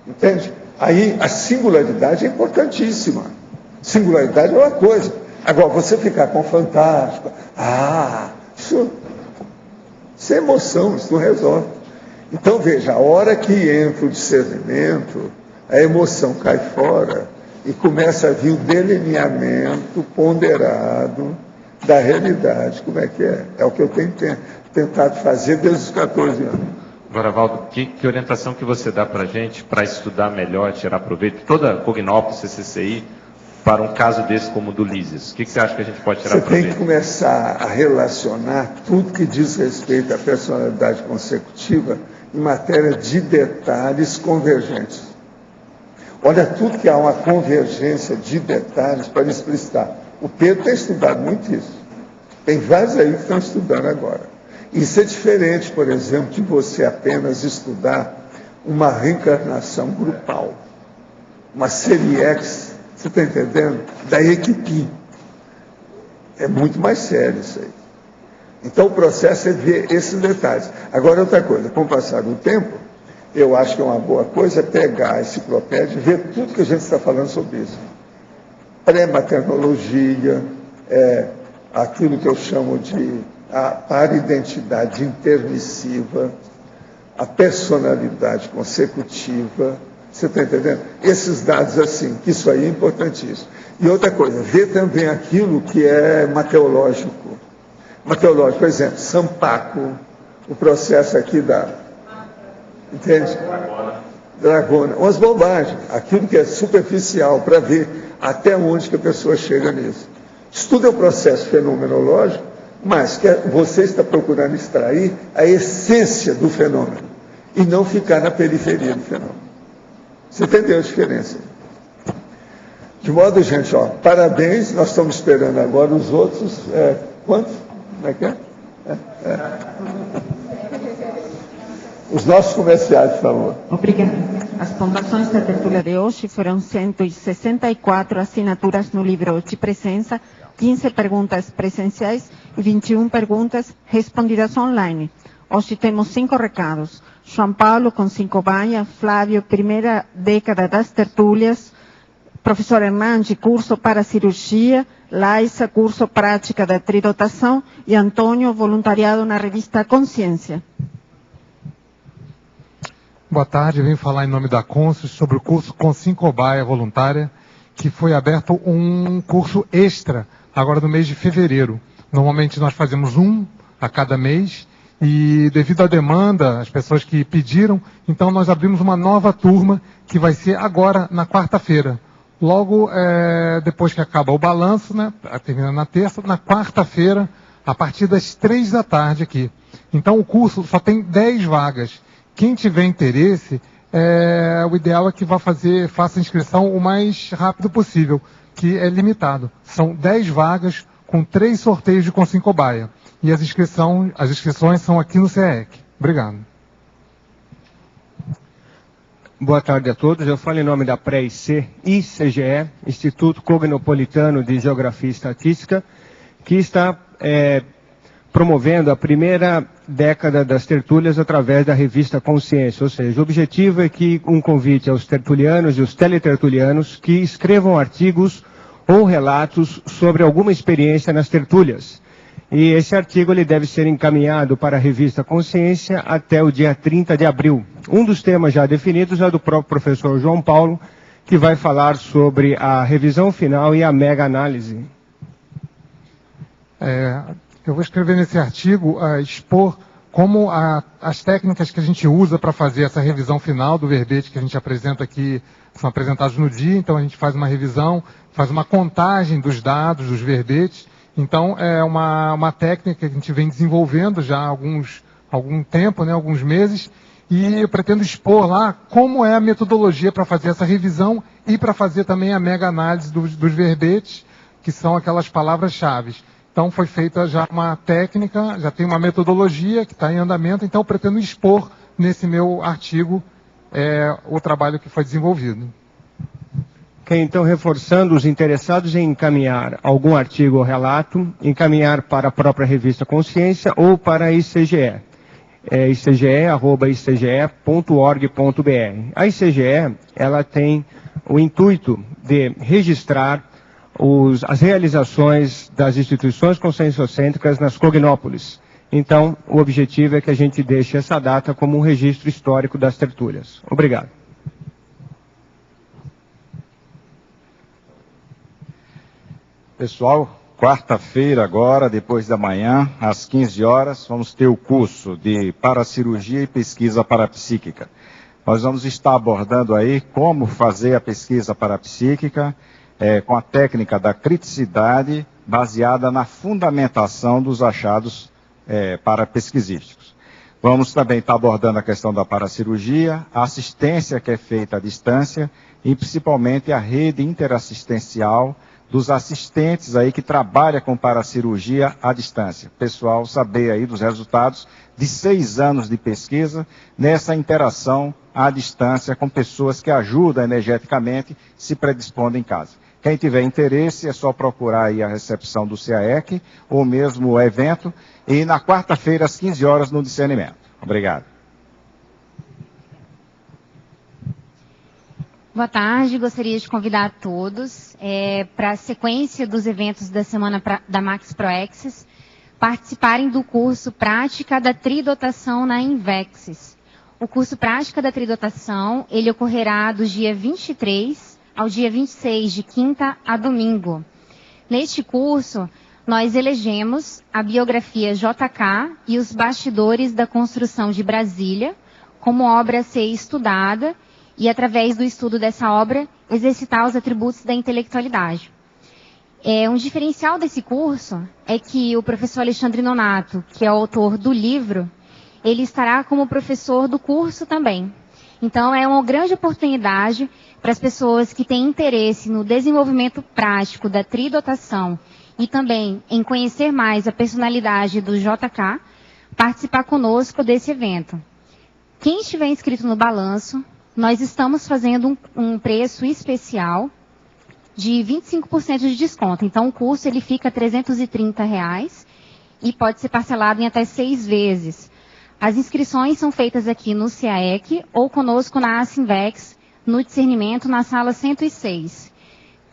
Entende? Aí a singularidade é importantíssima. Singularidade é uma coisa. Agora, você ficar com fantástico, isso é emoção, isso não resolve. Então, veja, a hora que entra o discernimento, a emoção cai fora e começa a vir o delineamento ponderado da realidade. Como é que é? É o que eu tenho tentado fazer desde os 14 anos. Agora, Valdo, que orientação que você dá para a gente para estudar melhor, tirar proveito, toda a Cognópolis, CCCI, para um caso desse como o do Lísias? O que você acha que a gente pode tirar proveito? Você tem que começar a relacionar tudo que diz respeito à personalidade consecutiva em matéria de detalhes convergentes. Olha, tudo que há uma convergência de detalhes para explicitar. O Pedro tem estudado muito isso. Tem vários aí que estão estudando agora. Isso é diferente, por exemplo, de você apenas estudar uma reencarnação grupal. Uma série X, você está entendendo? Da equipe. É muito mais sério isso aí. Então o processo é ver esses detalhes. Agora, outra coisa, com o passar do tempo, eu acho que é uma boa coisa pegar a enciclopédia e ver tudo que a gente está falando sobre isso. Pré-maternologia, aquilo que eu chamo de a paridentidade intermissiva, a personalidade consecutiva, você está entendendo? Esses dados assim, que isso aí é importantíssimo. E outra coisa, ver também aquilo que é mateológico. Mateológico, por exemplo, Sampaco, o processo aqui entende? Dragona. Umas bobagens, aquilo que é superficial, para ver até onde que a pessoa chega nisso. Estuda o processo fenomenológico, mas que você está procurando extrair a essência do fenômeno e não ficar na periferia do fenômeno. Você entendeu a diferença? De modo, gente, parabéns, nós estamos esperando agora os outros, quantos? Como é que é? Os nossos comerciais, por favor. Obrigada. As pontuações da tertúlia de hoje foram 164 assinaturas no livro de presença, 15 perguntas presenciais e 21 perguntas respondidas online. Hoje temos 5 recados. João Paulo com Sincobaia, Flávio, primeira década das tertúlias, professor Hernandes, curso para cirurgia, Laisa, curso prática da tridotação e Antônio, voluntariado na revista Consciência. Boa tarde, eu venho falar em nome da Consus sobre o curso Consincobaia voluntária, que foi aberto um curso extra agora no mês de fevereiro. Normalmente nós fazemos um a cada mês e devido à demanda, as pessoas que pediram, então nós abrimos uma nova turma que vai ser agora na quarta-feira. Logo depois que acaba o balanço, né, termina na terça, na quarta-feira, a partir das 3 da tarde aqui. Então o curso só tem 10 vagas. Quem tiver interesse, o ideal é que faça a inscrição o mais rápido possível, que é limitado. São 10 vagas com 3 sorteios de Consincobaia. E as inscrições são aqui no CEEC. Obrigado. Boa tarde a todos. Eu falo em nome da PRE-IC, ICGE, Instituto Cognopolitano de Geografia e Estatística, que está promovendo a primeira década das tertúlias através da revista Consciência. Ou seja, o objetivo é que um convite aos tertulianos e os teletertulianos que escrevam artigos ou relatos sobre alguma experiência nas tertúlias. E esse artigo ele deve ser encaminhado para a revista Consciência até o dia 30 de abril. Um dos temas já definidos é do próprio professor João Paulo, que vai falar sobre a revisão final e a mega-análise. Eu vou escrever nesse artigo, expor como as técnicas que a gente usa para fazer essa revisão final do verbete que a gente apresenta aqui, são apresentados no dia, então a gente faz uma revisão, faz uma contagem dos dados, dos verbetes. Então é uma técnica que a gente vem desenvolvendo já há algum tempo, né, alguns meses, e eu pretendo expor lá como é a metodologia para fazer essa revisão e para fazer também a mega-análise dos verbetes, que são aquelas palavras-chave. Então foi feita já uma técnica, já tem uma metodologia que está em andamento, então eu pretendo expor nesse meu artigo o trabalho que foi desenvolvido. Ok, então reforçando os interessados em encaminhar algum artigo ou relato, encaminhar para a própria revista Consciência ou para a ICGE. icge@icge.org.br. A ICGE, ela tem o intuito de registrar as realizações das instituições conscienciocêntricas nas cognópolis. Então, o objetivo é que a gente deixe essa data como um registro histórico das tertúlias. Obrigado. Pessoal, quarta-feira agora, depois da manhã, às 15 horas, vamos ter o curso de Paracirurgia e Pesquisa Parapsíquica. Nós vamos estar abordando aí como fazer a pesquisa parapsíquica, com a técnica da criticidade, baseada na fundamentação dos achados parapesquisísticos. Vamos também estar abordando a questão da paracirurgia, a assistência que é feita à distância e principalmente a rede interassistencial dos assistentes aí que trabalham com paracirurgia à distância. Pessoal, saber aí dos resultados de 6 anos de pesquisa nessa interação à distância com pessoas que ajudam energeticamente, se predispondo em casa. Quem tiver interesse é só procurar aí a recepção do CAEC ou mesmo o evento e na quarta-feira às 15 horas no discernimento. Obrigado. Boa tarde, gostaria de convidar a todos para a sequência dos eventos da semana da Max Proexis participarem do curso Prática da Tridotação na Invexis. O curso Prática da Tridotação, ele ocorrerá do dia 23 ao dia 26, de quinta a domingo. Neste curso, nós elegemos a biografia JK e os bastidores da construção de Brasília como obra a ser estudada e, através do estudo dessa obra, exercitar os atributos da intelectualidade. Um diferencial desse curso é que o professor Alexandre Nonato, que é o autor do livro, ele estará como professor do curso também. Então, é uma grande oportunidade para as pessoas que têm interesse no desenvolvimento prático da tridotação e também em conhecer mais a personalidade do JK, participar conosco desse evento. Quem estiver inscrito no balanço, nós estamos fazendo um preço especial de 25% de desconto. Então, o curso ele fica R$ 330 e pode ser parcelado em até 6 vezes. As inscrições são feitas aqui no CAEC ou conosco na Asinvex, no discernimento, na sala 106.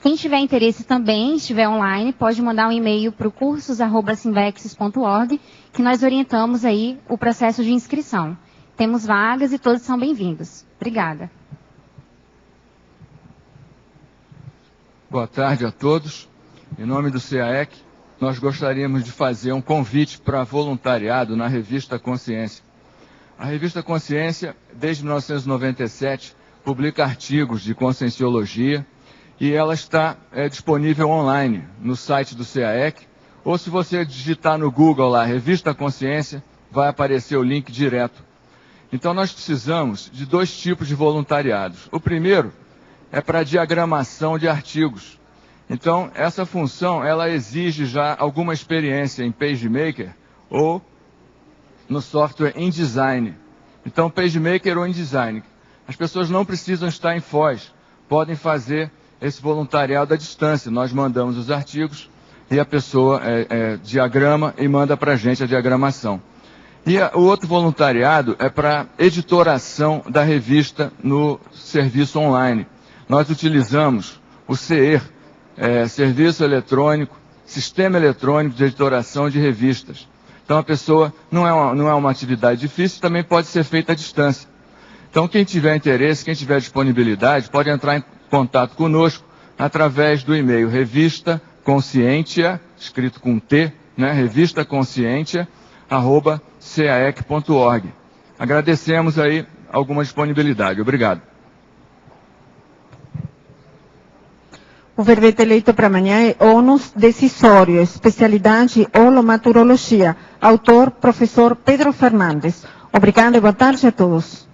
Quem tiver interesse também, estiver online, pode mandar um e-mail para o cursos@asinvexis.org, que nós orientamos aí o processo de inscrição. Temos vagas e todos são bem-vindos. Obrigada. Boa tarde a todos. Em nome do CAEC, nós gostaríamos de fazer um convite para voluntariado na revista Consciência. A revista Consciência, desde 1997, publica artigos de conscienciologia e ela está disponível online no site do CAEC, ou se você digitar no Google lá, Revista Consciência, vai aparecer o link direto. Então nós precisamos de 2 tipos de voluntariados. O primeiro é para diagramação de artigos. Então essa função ela exige já alguma experiência em PageMaker ou no software InDesign. Então PageMaker ou InDesign. As pessoas não precisam estar em Foz, podem fazer esse voluntariado à distância. Nós mandamos os artigos e a pessoa diagrama e manda para a gente a diagramação. E o outro voluntariado é para editoração da revista no serviço online. Nós utilizamos o CER, Serviço Eletrônico, Sistema Eletrônico de Editoração de Revistas. Então a pessoa não é uma atividade difícil, também pode ser feita à distância. Então quem tiver interesse, quem tiver disponibilidade, pode entrar em contato conosco através do e-mail Revista Conscientia, escrito com T, né, revistaconscientia@caec.org. Agradecemos aí alguma disponibilidade. Obrigado. O verbete eleito para amanhã é ônus decisório, especialidade holomaturologia. Autor, professor Pedro Fernandes. Obrigada e boa tarde a todos.